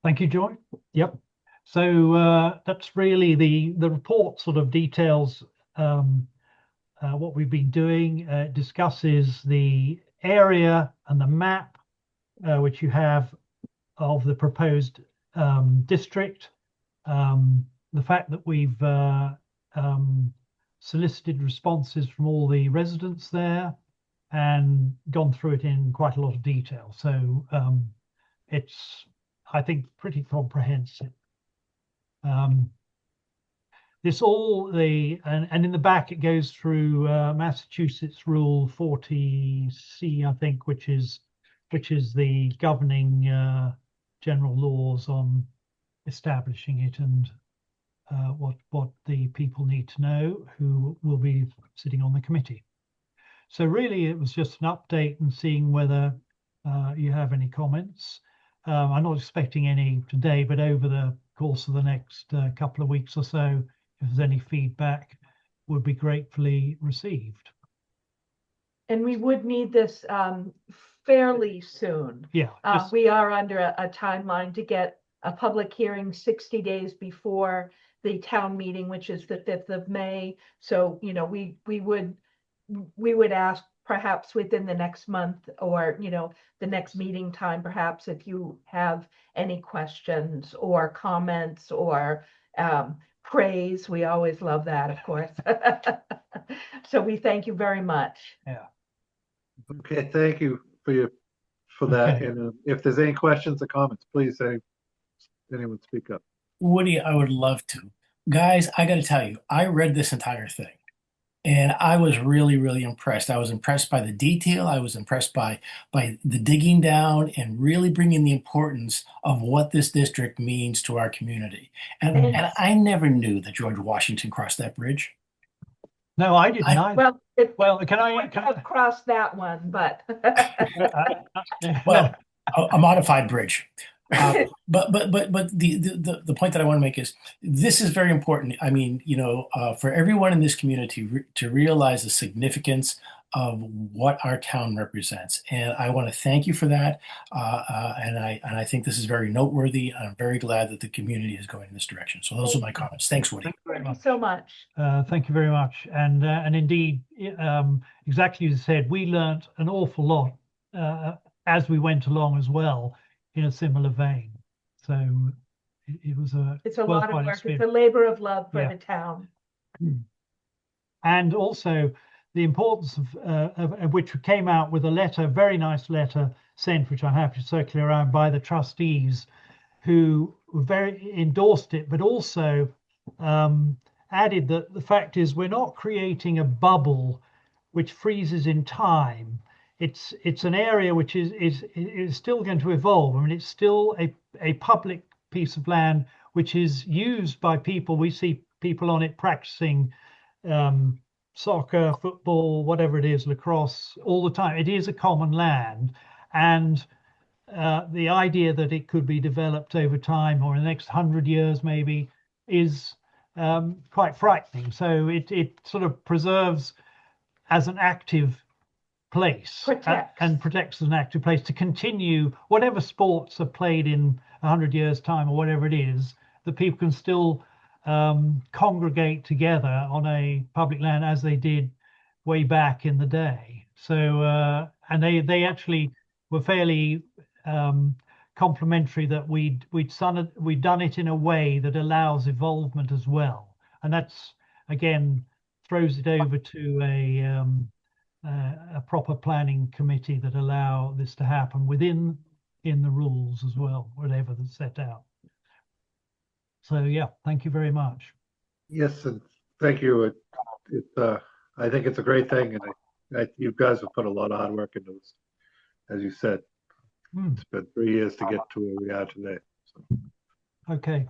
Thank you, Joy. Yep. So that's really the report sort of details what we've been doing. Discusses the area and the map which you have of the proposed district. The fact that we've solicited responses from all the residents there and gone through it in quite a lot of detail. So it's, I think, pretty comprehensive. This all and in the back it goes through Massachusetts Rule 40C, I think, which is the governing general laws on establishing it and what the people need to know who will be sitting on the committee. So really, it was just an update and seeing whether you have any comments. I'm not expecting any today, but over the course of the next couple of weeks or so, if there's any feedback, would be gratefully received. And we would need this fairly soon. Yeah. We are under a timeline to get a public hearing 60 days before the town meeting, which is the 5th of May. So, you know, we would ask perhaps within the next month or, you know, the next meeting time, perhaps if you have any questions or comments or praise. We always love that, of course. So we thank you very much. Yeah. Okay, thank you for that. Okay. And if there's any questions or comments, please anyone speak up. Woody, I would love to. Guys, I got to tell you, I read this entire thing and I was really, really impressed. I was impressed by the detail. I was impressed by the digging down and really bringing the importance of what this district means to our community. And I never knew that George Washington crossed that bridge. No, I didn't either. Well, can I have crossed that one, but well, a modified bridge. But the point that I want to make is this is very important. I mean, you know, for everyone in this community to realize the significance of what our town represents, and I want to thank you for that. And I think this is very noteworthy. I'm very glad that the community is going in this direction. So those are my comments. Thanks, Woody. thank you so much. Thank you very much. And indeed, exactly as you said, we learnt an awful lot as we went along as well, in a similar vein. So it was it's a lot of work. Experience. It's a labor of love for the town. And also the importance of which came out with a letter, very nice letter sent, which I'm happy to circulate around, by the trustees who very endorsed it, but also added that the fact is we're not creating a bubble which freezes in time. It's an area which is still going to evolve. I mean, it's still a public piece of land which is used by people. We see people on it practicing soccer, football, whatever it is, lacrosse, all the time. It is a common land, and the idea that it could be developed over time or in the next 100 years maybe is quite frightening. So it sort of preserves as an active place and protects as an active place to continue whatever sports are played in 100 years time or whatever it is, that people can still congregate together on a public land as they did way back in the day. So and they actually were fairly complimentary that we'd done it in a way that allows evolvement as well, and that's again throws it over to a proper planning committee that allow this to happen within the rules as well, whatever that's set out. So yeah, thank you very much. Yes, and thank you. I think it's a great thing, and you guys have put a lot of hard work into this. As you said, it's been 3 years to get to where we are today. So. Okay,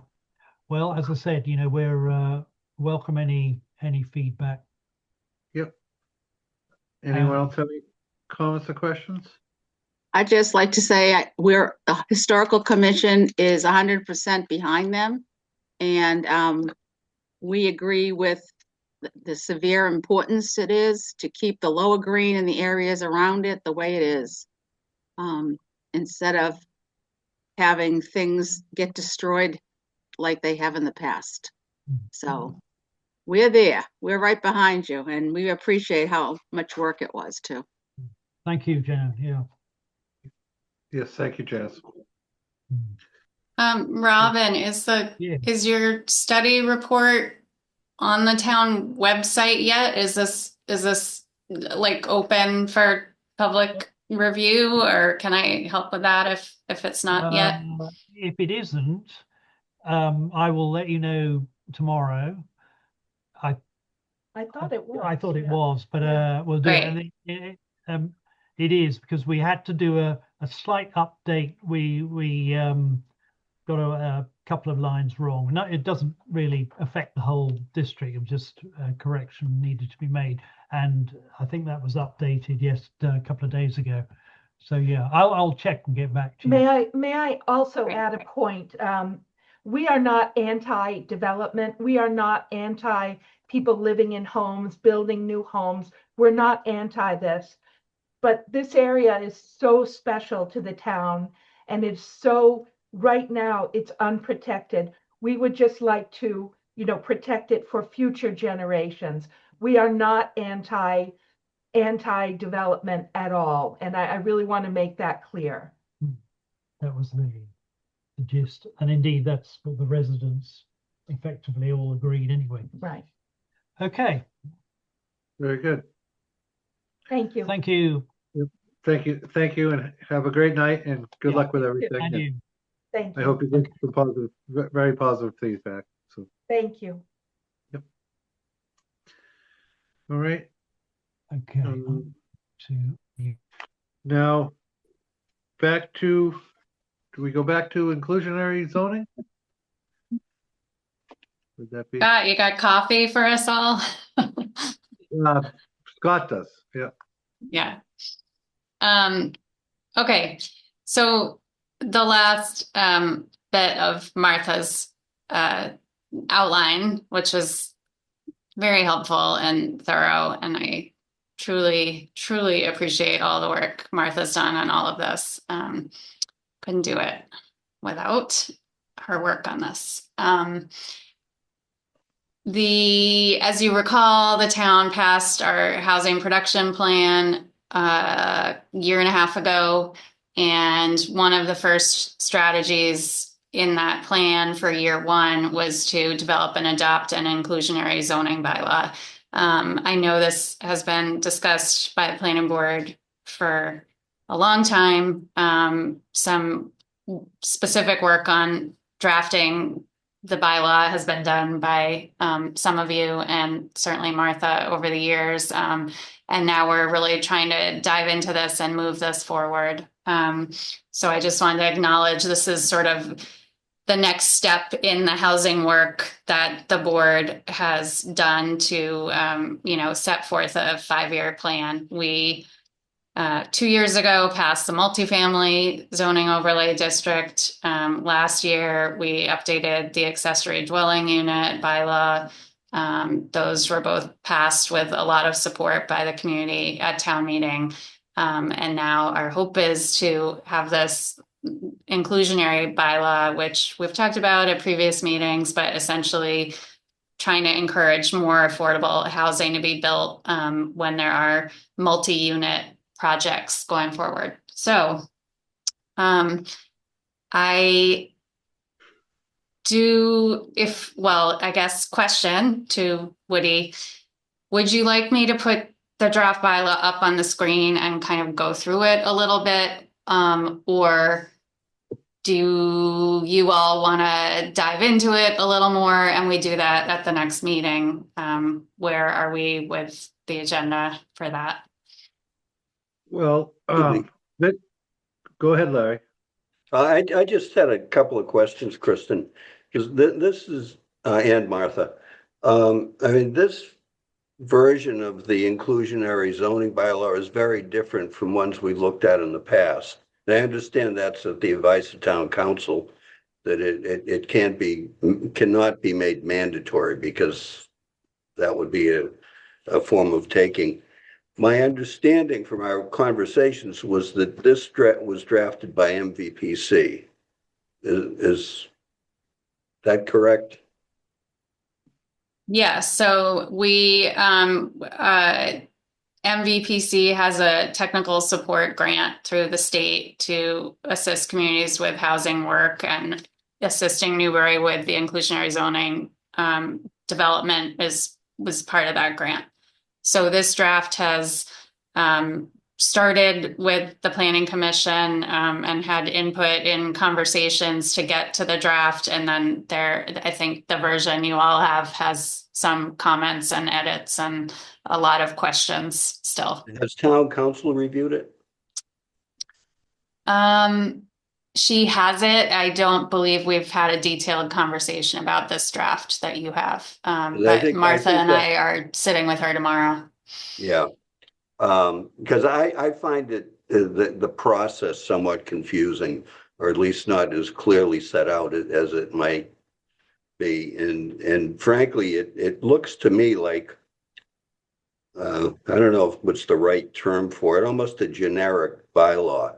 well, as I said, you know, we're welcome any feedback. Yep. Anyone else have any comments or questions? I'd just like to say the Historical Commission is 100% behind them. And we agree with the severe importance it is to keep the lower green and the areas around it the way it is. Instead of having things get destroyed like they have in the past. So we're there. We're right behind you, and we appreciate how much work it was too. Thank you, Jan. Yeah. Yes, thank you, Janice. Robin, Yeah. is your study report on the town website yet? Is this like open for public review, or can I help with that if it's not yet? If it isn't, I will let you know tomorrow. I thought it was. I thought it yeah. was, but we'll do Right. it. And it is because we had to do a slight update. We got a couple of lines wrong. No, it doesn't really affect the whole district. It was just a correction needed to be made, and I think that was updated a couple of days ago. So yeah, I'll check and get back to you. May I also add a point? We are not anti-development. We are not anti people living in homes, building new homes. We're not anti this. But this area is so special to the town, and it's so, right now, it's unprotected. We would just like to, protect it for future generations. We are not anti-development at all. And I really want to make that clear. That was the gist, and indeed that's what the residents effectively all agreed anyway. Right. Okay, Very good. Thank you. thank you. Thank you, and have a great night, and good Yeah. luck with everything. And and you. Thank I you. hope you get some positive, very positive feedback. So, Thank you. all right. Okay. Um, To you. Now, do we go back to inclusionary zoning? Would that be? Scott, you got coffee for us all? Scott does, yeah. Yeah. Okay, so the last bit of Martha's outline, which was very helpful and thorough, and I truly, truly appreciate all the work Martha's done on all of this. Couldn't do it without her work on this. As you recall, the town passed our housing production plan a year and a half ago, and one of the first strategies in that plan for year one was to develop and adopt an inclusionary zoning bylaw. I know this has been discussed by the planning board for a long time. Some specific work on drafting the bylaw has been done by some of you, and certainly Martha over the years. And now we're really trying to dive into this and move this forward. So I just wanted to acknowledge this is sort of the next step in the housing work that the board has done to, set forth a 5-year plan. We 2 years ago passed the multifamily zoning overlay district. Last year, we updated the accessory dwelling unit bylaw. Those were both passed with a lot of support by the community at town meeting. And now our hope is to have this inclusionary bylaw, which we've talked about at previous meetings, but essentially trying to encourage more affordable housing to be built when there are multi-unit projects going forward. So I guess question to Woody, would you like me to put the draft bylaw up on the screen and kind of go through it a little bit? Or do you all want to dive into it a little more and we do that at the next meeting? Where are we with the agenda for that? Well, go ahead, Larry. I just had a couple of questions, Kristen, because this is, and Martha. This version of the inclusionary zoning bylaw is very different from ones we looked at in the past. And I understand that's at the advice of town council, that it cannot be made mandatory because that would be a form of taking. My understanding from our conversations was that this was drafted by MVPC. Is that correct? Yeah, so MVPC has a technical support grant through the state to assist communities with housing work and assisting Newbury with the inclusionary zoning development was part of that grant. So this draft has started with the Planning Commission and had input in conversations to get to the draft. And then I think the version you all have has some comments and edits and a lot of questions still. Has town council reviewed it? She has it. I don't believe we've had a detailed conversation about this draft that you have. But Martha and I are sitting with her tomorrow. Yeah. Because I find it the process somewhat confusing, or at least not as clearly set out as it might be. And frankly, it looks to me like I don't know what's the right term for it, almost a generic bylaw.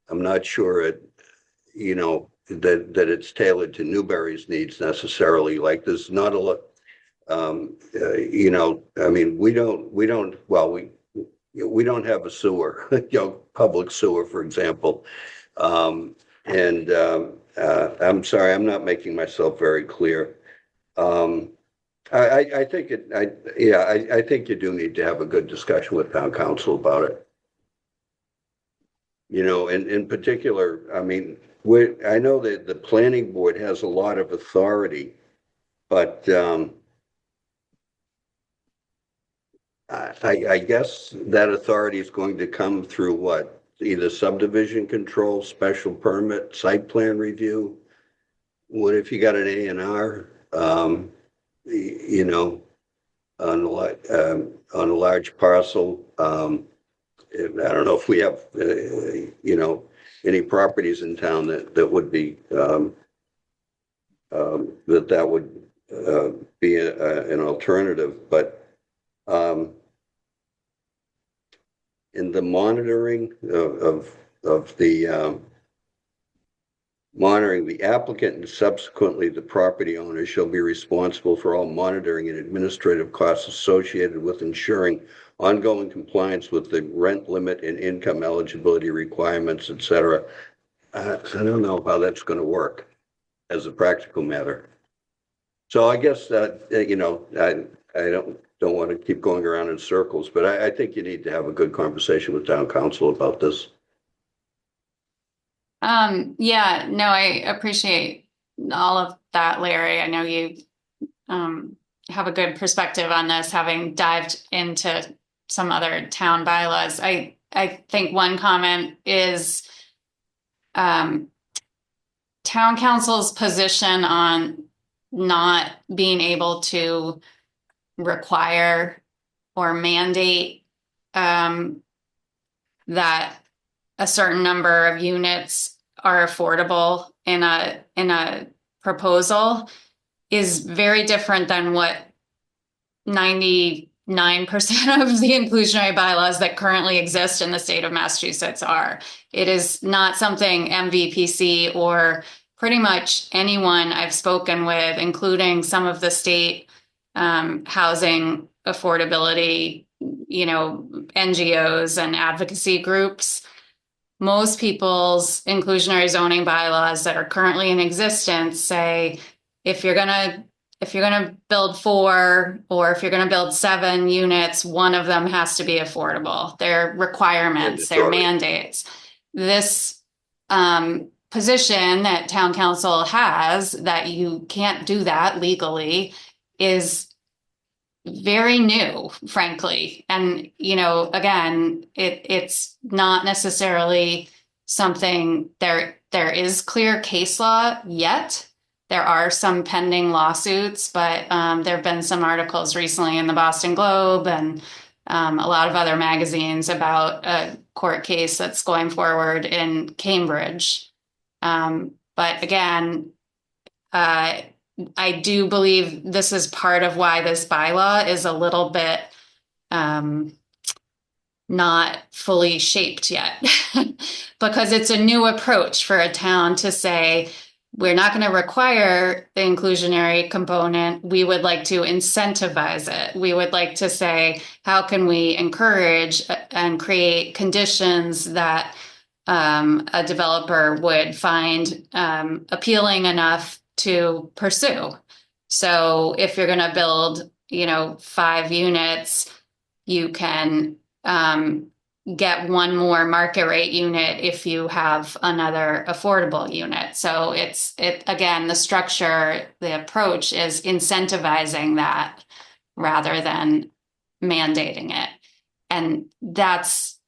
I'm not sure that it's tailored to Newbury's needs necessarily. Like there's not a lot, I mean, we don't have a sewer, public sewer, for example. I'm sorry, I'm not making myself very clear. I think I think you do need to have a good discussion with town council about it. And in particular, I mean, I know that the planning board has a lot of authority, but I guess that authority is going to come through what? Either subdivision control, special permit, site plan review. What if you got an A&R, on a large parcel? I don't know if we have, any properties in town that would be, that would be an alternative, but in the monitoring of the monitoring, the applicant and subsequently the property owner shall be responsible for all monitoring and administrative costs associated with ensuring ongoing compliance with the rent limit and income eligibility requirements, et cetera. I don't know how that's going to work as a practical matter. So I guess that, I don't want to keep going around in circles, but I think you need to have a good conversation with town council about this. Yeah, no, I appreciate all of that, Larry. I know you have a good perspective on this, having dived into some other town bylaws. I think one comment is town council's position on not being able to require or mandate that a certain number of units are affordable in a proposal is very different than what 99% of the inclusionary bylaws that currently exist in the state of Massachusetts are. It is not something MVPC or pretty much anyone I've spoken with, including some of the state housing affordability, NGOs and advocacy groups. Most people's inclusionary zoning bylaws that are currently in existence say if you're gonna build 4 or if you're gonna build 7 units, one of them has to be affordable. They're requirements, they're mandates. This position that town council has that you can't do that legally is very new, frankly. And, again, it's not necessarily something there is clear case law yet. There are some pending lawsuits, but there have been some articles recently in the Boston Globe and a lot of other magazines about a court case that's going forward in Cambridge. But again, I do believe this is part of why this bylaw is a little bit not fully shaped yet, because it's a new approach for a town to say, we're not going to require the inclusionary component. We would like to incentivize it. We would like to say, how can we encourage and create conditions that a developer would find appealing enough to pursue? So if you're going to build, 5 units, you can get one more market rate unit if you have another affordable unit. So again, the structure, the approach is incentivizing that rather than mandating it. And that's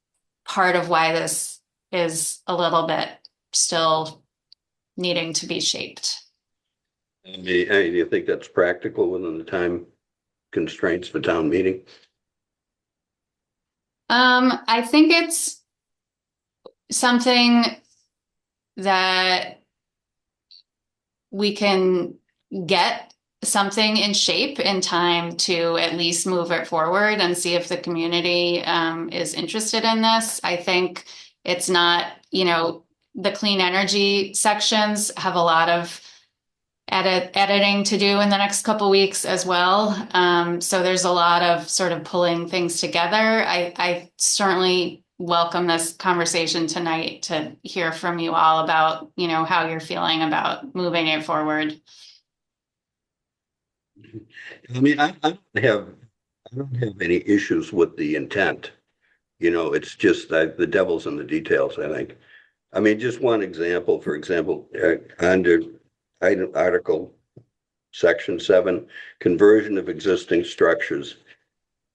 part of why this is a little bit still needing to be shaped. Do you think that's practical within the time constraints for town meeting? I think it's something that we can get something in shape in time to at least move it forward and see if the community is interested in this. I think it's not, the clean energy sections have a lot of editing to do in the next couple weeks as well. So there's a lot of sort of pulling things together. I certainly welcome this conversation tonight to hear from you all about, how you're feeling about moving it forward. I mean, I don't have any issues with the intent. It's just that the devil's in the details, I think. I mean, just one example, for example, under Article Section 7, conversion of existing structures.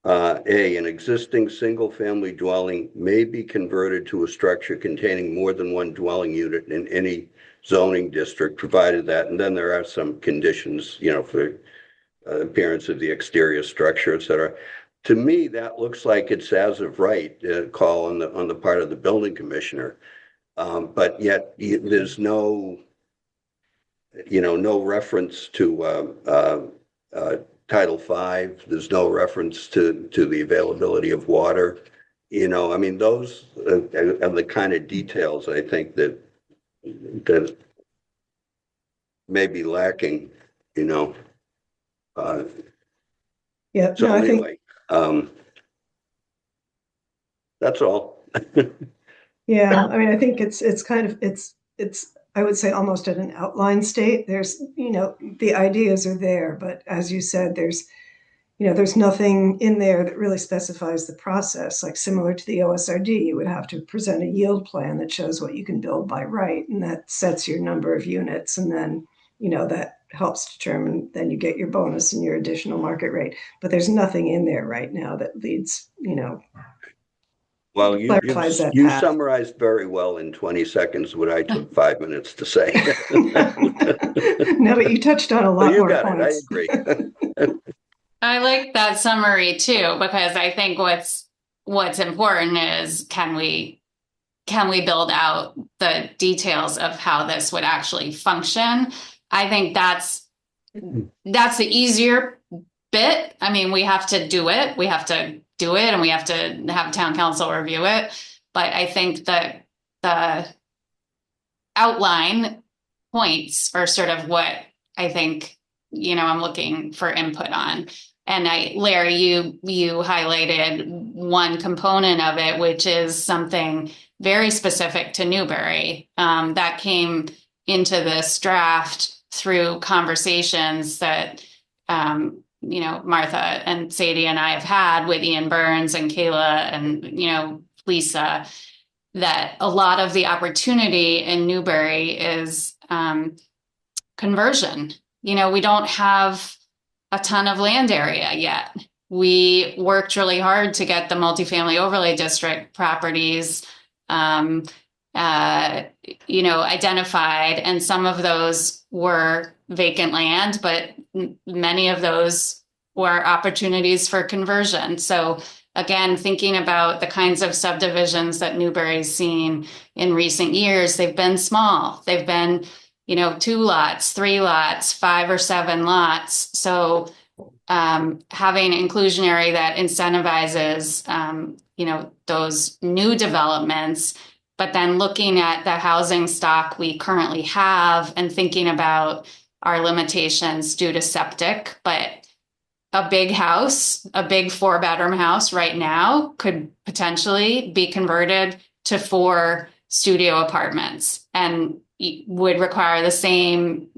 A, an existing single-family dwelling may be converted to a structure containing more than one dwelling unit in any zoning district, provided that, and then there are some conditions, for appearance of the exterior structure, et cetera. To me, that looks like it's as of right call on the part of the building commissioner, but yet there's no reference to Title V. There's no reference to the availability of water. I mean, those are the kind of details I think that may be lacking. Yeah, So no, I think, anyway, that's all. yeah, I mean, I think it's kind of, it's, I would say almost at an outline state. There's, the ideas are there, but as you said, there's nothing in there that really specifies the process. Like similar to the OSRD, you would have to present a yield plan that shows what you can build by right, and that sets your number of units, and then, that helps determine, then you get your bonus and your additional market rate. But there's nothing in there right now that leads, Well, you clarifies that path. summarized very well in 20 seconds what I took 5 minutes to say. No, but you touched on a lot You more got points. it. I agree. I like that summary too, because I think what's important is can we build out the details of how this would actually function? I think that's the easier bit. I mean, we have to do it. We have to do it, and we have to have town council review it. But I think that the outline points are sort of what I think, I'm looking for input on. And Larry, you highlighted one component of it, which is something very specific to Newbury, that came into this draft through conversations that, Martha and Sadie and I have had with Ian Burns and Kayla and, Lisa, that a lot of the opportunity in Newbury is conversion. We don't have a ton of land area yet. We worked really hard to get the multifamily overlay district properties identified, and some of those were vacant land, but many of those were opportunities for conversion. So again, thinking about the kinds of subdivisions that Newbury's seen in recent years, they've been small. They've been, 2 lots, 3 lots, 5 or 7 lots. So having inclusionary that incentivizes, those new developments, but then looking at the housing stock we currently have and thinking about our limitations due to septic. But a big house, a big 4-bedroom house right now could potentially be converted to 4 studio apartments and would require the same,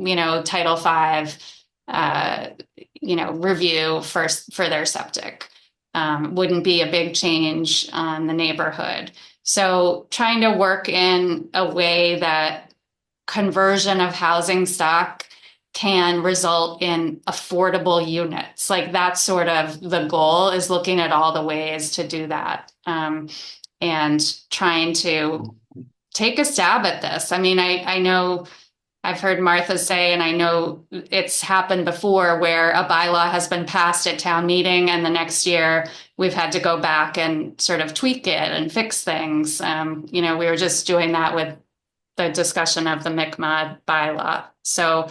Title V, review for their septic. Wouldn't be a big change on the neighborhood. So trying to work in a way that conversion of housing stock can result in affordable units. Like that's sort of the goal, is looking at all the ways to do that, and trying to take a stab at this. I mean, I know I've heard Martha say, and I know it's happened before, where a bylaw has been passed at town meeting and the next year we've had to go back and sort of tweak it and fix things. We were just doing that with the discussion of the MICMOD bylaw. So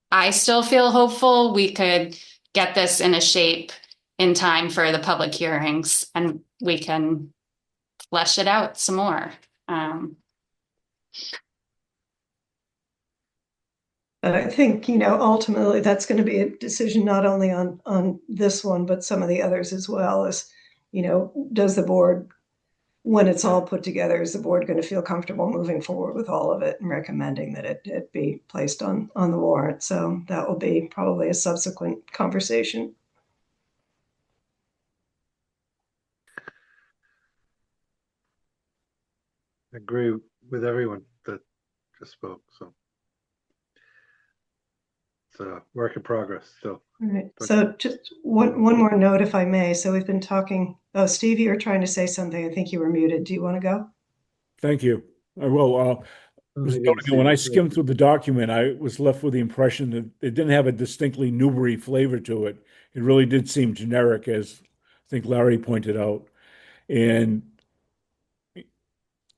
I still feel hopeful we could get this in a shape in time for the public hearings and we can flesh it out some more. But I think, ultimately that's going to be a decision not only on this one, but some of the others as well. As, does the board, when it's all put together, is the board going to feel comfortable moving forward with all of it and recommending that it be placed on the warrant? So that will be probably a subsequent conversation. I agree with everyone that just spoke. So it's a work in progress still. All right. So just one more note, if I may. So we've been talking. Oh, Steve, you were trying to say something. I think you were muted. Do you want to go? Thank you. I will. When I skimmed through the document, I was left with the impression that it didn't have a distinctly Newbury flavor to it. It really did seem generic, as I think Larry pointed out. And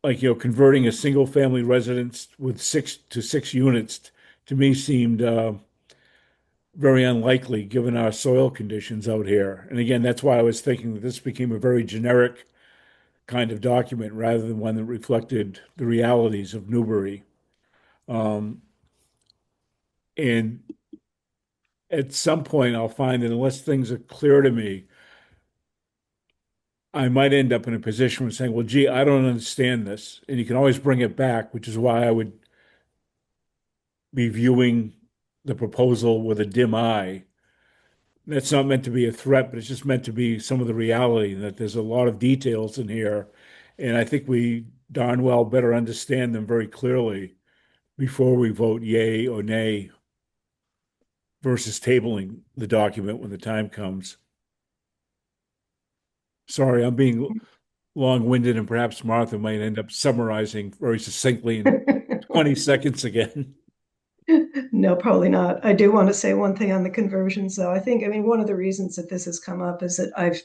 converting a single family residence with 6 to 6 units to me seemed very unlikely given our soil conditions out here. And again, that's why I was thinking that this became a very generic kind of document rather than one that reflected the realities of Newbury. And at some point, I'll find that unless things are clear to me, I might end up in a position of saying, well, gee, I don't understand this. And you can always bring it back, which is why I would be viewing the proposal with a dim eye. That's not meant to be a threat, but it's just meant to be some of the reality that there's a lot of details in here. And I think we darn well better understand them very clearly before we vote yay or nay versus tabling the document when the time comes. Sorry, I'm being long-winded, and perhaps Martha might end up summarizing very succinctly in 20 seconds again. No, probably not. I do want to say one thing on the conversions, though. I mean, one of the reasons that this has come up is that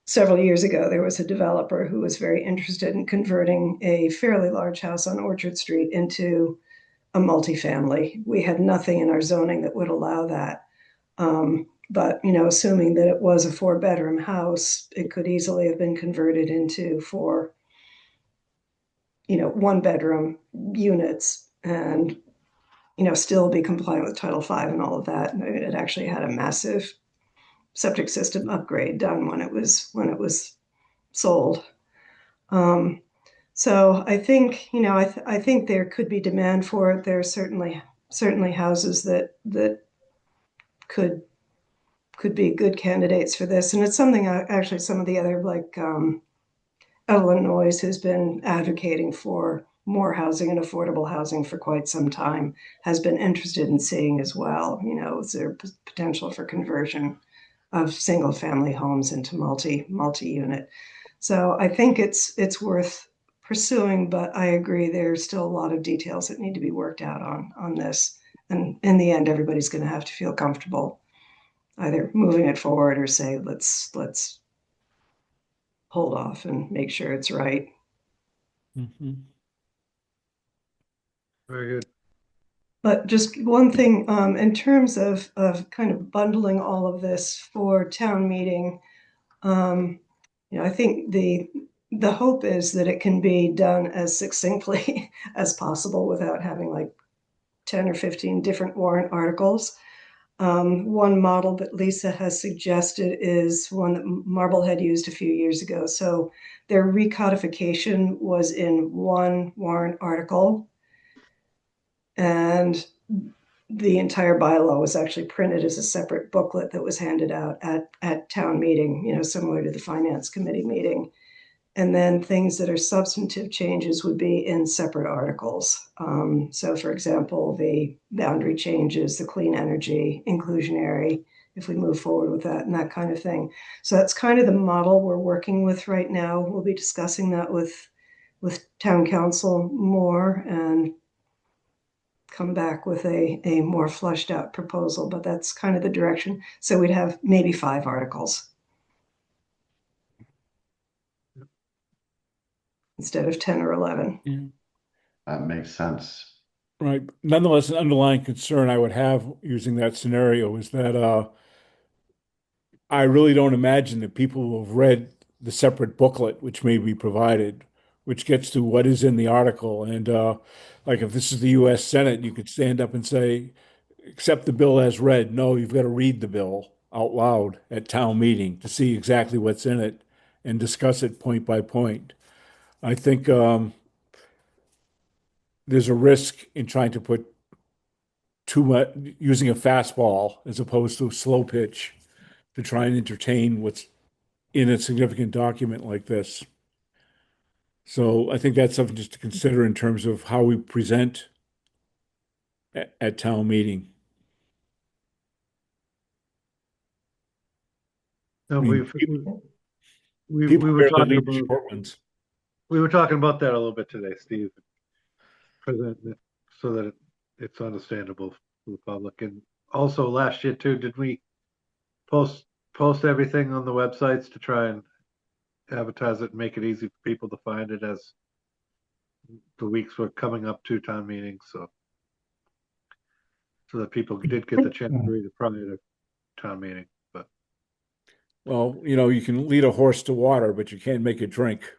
several years ago, there was a developer who was very interested in converting a fairly large house on Orchard Street into a multifamily. We had nothing in our zoning that would allow that. But, assuming that it was a 4-bedroom house, it could easily have been converted into 4, 1-bedroom units and, still be compliant with Title V and all of that. I mean, it actually had a massive septic system upgrade done when it was sold. So I think, I think there could be demand for it. There are certainly houses that could be good candidates for this. And it's something actually some of the other, like Illinois, who's been advocating for more housing and affordable housing for quite some time, has been interested in seeing as well. Is there potential for conversion of single family homes into multi-unit? So I think it's worth pursuing, but I agree there's still a lot of details that need to be worked out on this. And in the end, everybody's going to have to feel comfortable either moving it forward or say, let's hold off and make sure it's right. Mm-hmm. Very good. But just one thing, in terms of kind of bundling all of this for town meeting, I think the hope is that it can be done as succinctly as possible without having like 10 or 15 different warrant articles. One model that Lisa has suggested is one that Marblehead used a few years ago. So their recodification was in one warrant article, and the entire bylaw was actually printed as a separate booklet that was handed out at town meeting, similar to the finance committee meeting. And then things that are substantive changes would be in separate articles. So for example, the boundary changes, the clean energy, inclusionary, if we move forward with that and that kind of thing. So that's kind of the model we're working with right now. We'll be discussing that with town council more and come back with a more fleshed out proposal, but that's kind of the direction. So we'd have maybe 5 articles instead of 10 or 11. That makes sense. Right. Nonetheless, an underlying concern I would have using that scenario is that I really don't imagine that people will have read the separate booklet which may be provided, which gets to what is in the article. And like if this is the U.S. Senate, you could stand up and say, accept the bill as read. No, you've got to read the bill out loud at town meeting to see exactly what's in it and discuss it point by point. I think there's a risk in trying to put too much, using a fastball as opposed to a slow pitch to try and entertain what's in a significant document like this. So I think that's something just to consider in terms of how we present at town meeting. No, I mean, we people were barely talking read about short ones. that a little bit today, Steve. Present it so that it's understandable for the public. And also last year too, did we post everything on the websites to try and advertise it and make it easy for people to find it as the weeks were coming up to town meetings, so that people did get the chance to read it prior to town meeting. But Well, you can lead a horse to water, but you can't make it drink.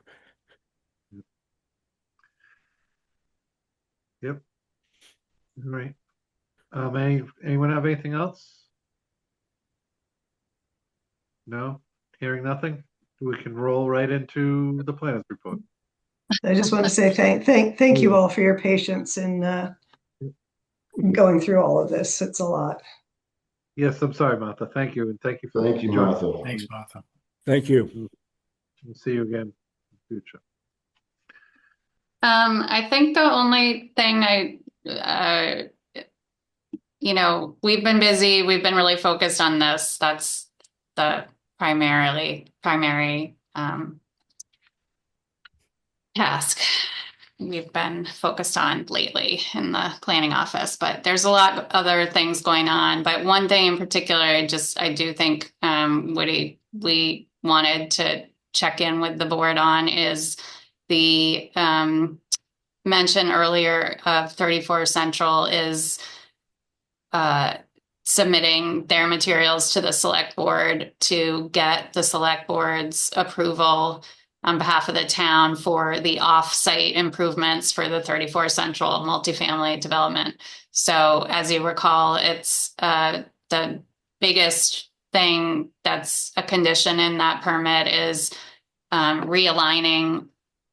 yep. All right. Anyone have anything else? No? Hearing nothing? We can roll right into the planners report. I just want to say thank you all for your patience in going through all of this. It's a lot. Yes, I'm sorry, Martha. Thank you, and thank you for Thank you, joining. Martha. Thanks, Martha. Thank you. We'll see you again in the future. I think the only thing we've been busy. We've been really focused on this. That's the primary task we've been focused on lately in the planning office, but there's a lot of other things going on. But one thing in particular, I do think Woody, we wanted to check in with the board on is the mention earlier of 34 Central is submitting their materials to the select board to get the select board's approval on behalf of the town for the off-site improvements for the 34 Central multifamily development. So as you recall, it's the biggest thing that's a condition in that permit is realigning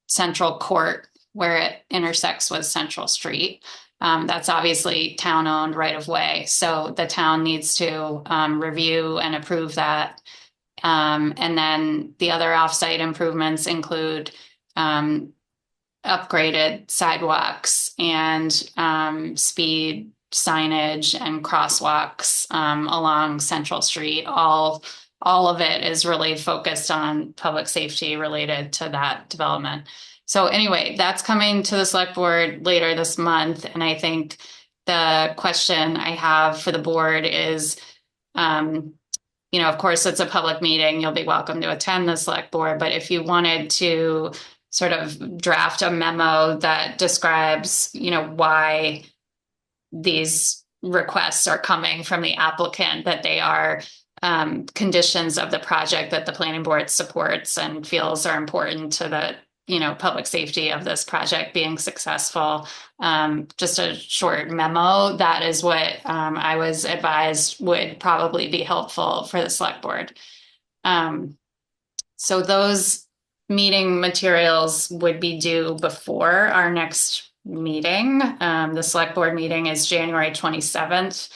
Central Court where it intersects with Central Street. That's obviously town-owned right-of-way. So the town needs to review and approve that. And then the other off-site improvements include upgraded sidewalks and speed signage and crosswalks along Central Street. All of it is really focused on public safety related to that development. So anyway, that's coming to the select board later this month. And I think the question I have for the board is, of course, it's a public meeting. You'll be welcome to attend the select board. But if you wanted to sort of draft a memo that describes, why these requests are coming from the applicant, that they are conditions of the project that the planning board supports and feels are important to the, public safety of this project being successful. Just a short memo. That is what I was advised would probably be helpful for the select board. So those meeting materials would be due before our next meeting. The select board meeting is January 27th,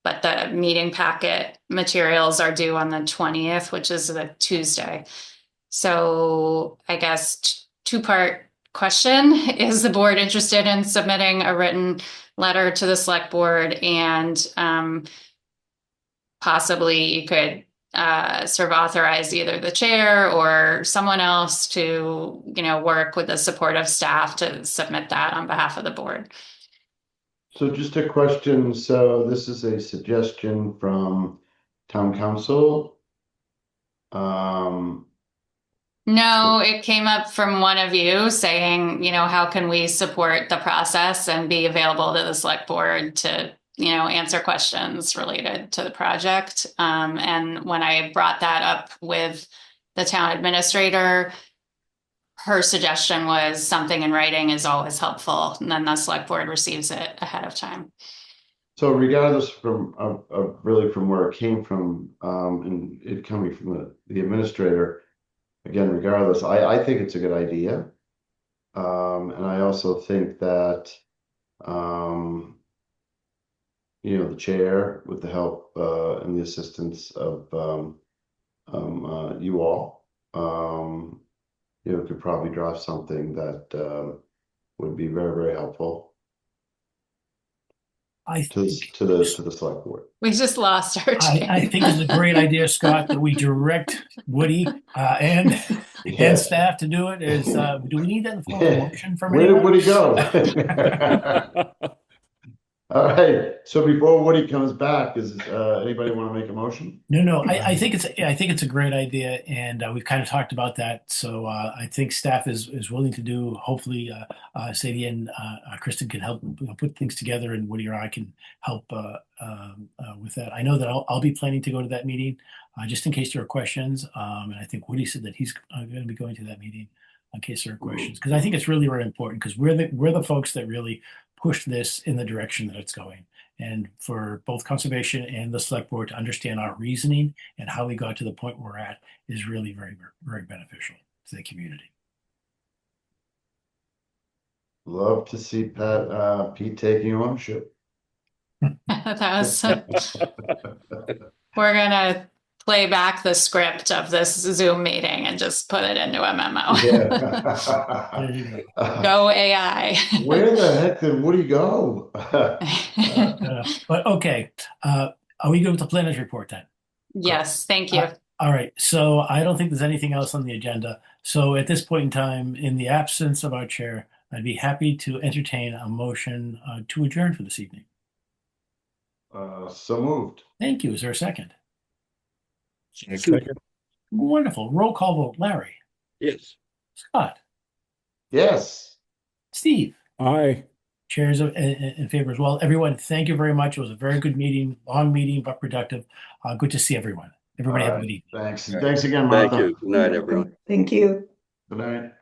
but the meeting packet materials are due on the 20th, which is the Tuesday. So I guess two-part question: is the board interested in submitting a written letter to the select board? And possibly you could sort of authorize either the chair or someone else to, work with the supportive staff to submit that on behalf of the board. So just a question. So this is a suggestion from town council. No, it came up from one of you saying, how can we support the process and be available to the select board to, answer questions related to the project. And when I brought that up with the town administrator, her suggestion was something in writing is always helpful, and then the select board receives it ahead of time. So regardless from really from where it came from, and it coming from the administrator, again, regardless, I think it's a good idea. And I also think that, the chair, with the help and the assistance of you all, could probably draft something that would be very, very helpful to the select board. We just lost our chair. I think it's a great idea, Scott, that we direct Woody and staff to do it. Do we need that in the form of a motion from Where did anyone? Woody go? All right. So before Woody comes back, does anybody want to make a motion? No. I think it's a great idea, and we've kind of talked about that. So I think staff is willing to do. Hopefully, Sadie and Kristen can help put things together, and Woody or I can help with that. I know that I'll be planning to go to that meeting, just in case there are questions. And I think Woody said that he's going to be going to that meeting in case there are questions, because I think it's really, really important, because we're the folks that really push this in the direction that it's going. And for both conservation and the select board to understand our reasoning and how we got to the point we're at is really very, very beneficial to the community. Love to see Pete taking ownership. We're gonna play back the script of this Zoom meeting and just put it into a memo. Go AI. Where the heck did Woody go? But okay, are we good with the planner's report then? Yes, thank you. All right, so I don't think there's anything else on the agenda. So at this point in time, in the absence of our chair, I'd be happy to entertain a motion to adjourn for this evening. So moved. Thank you. Is there a second? Second. Wonderful. Roll call vote. Larry. Yes. Scott. Yes. Steve. Aye. Chairs in favor as well. Everyone, thank you very much. It was a very good meeting, long meeting, but productive. Good to see everyone. Everybody have a good evening. Thanks. Thanks again, Martha. Thank you. Good night, everyone. Thank you. Good night.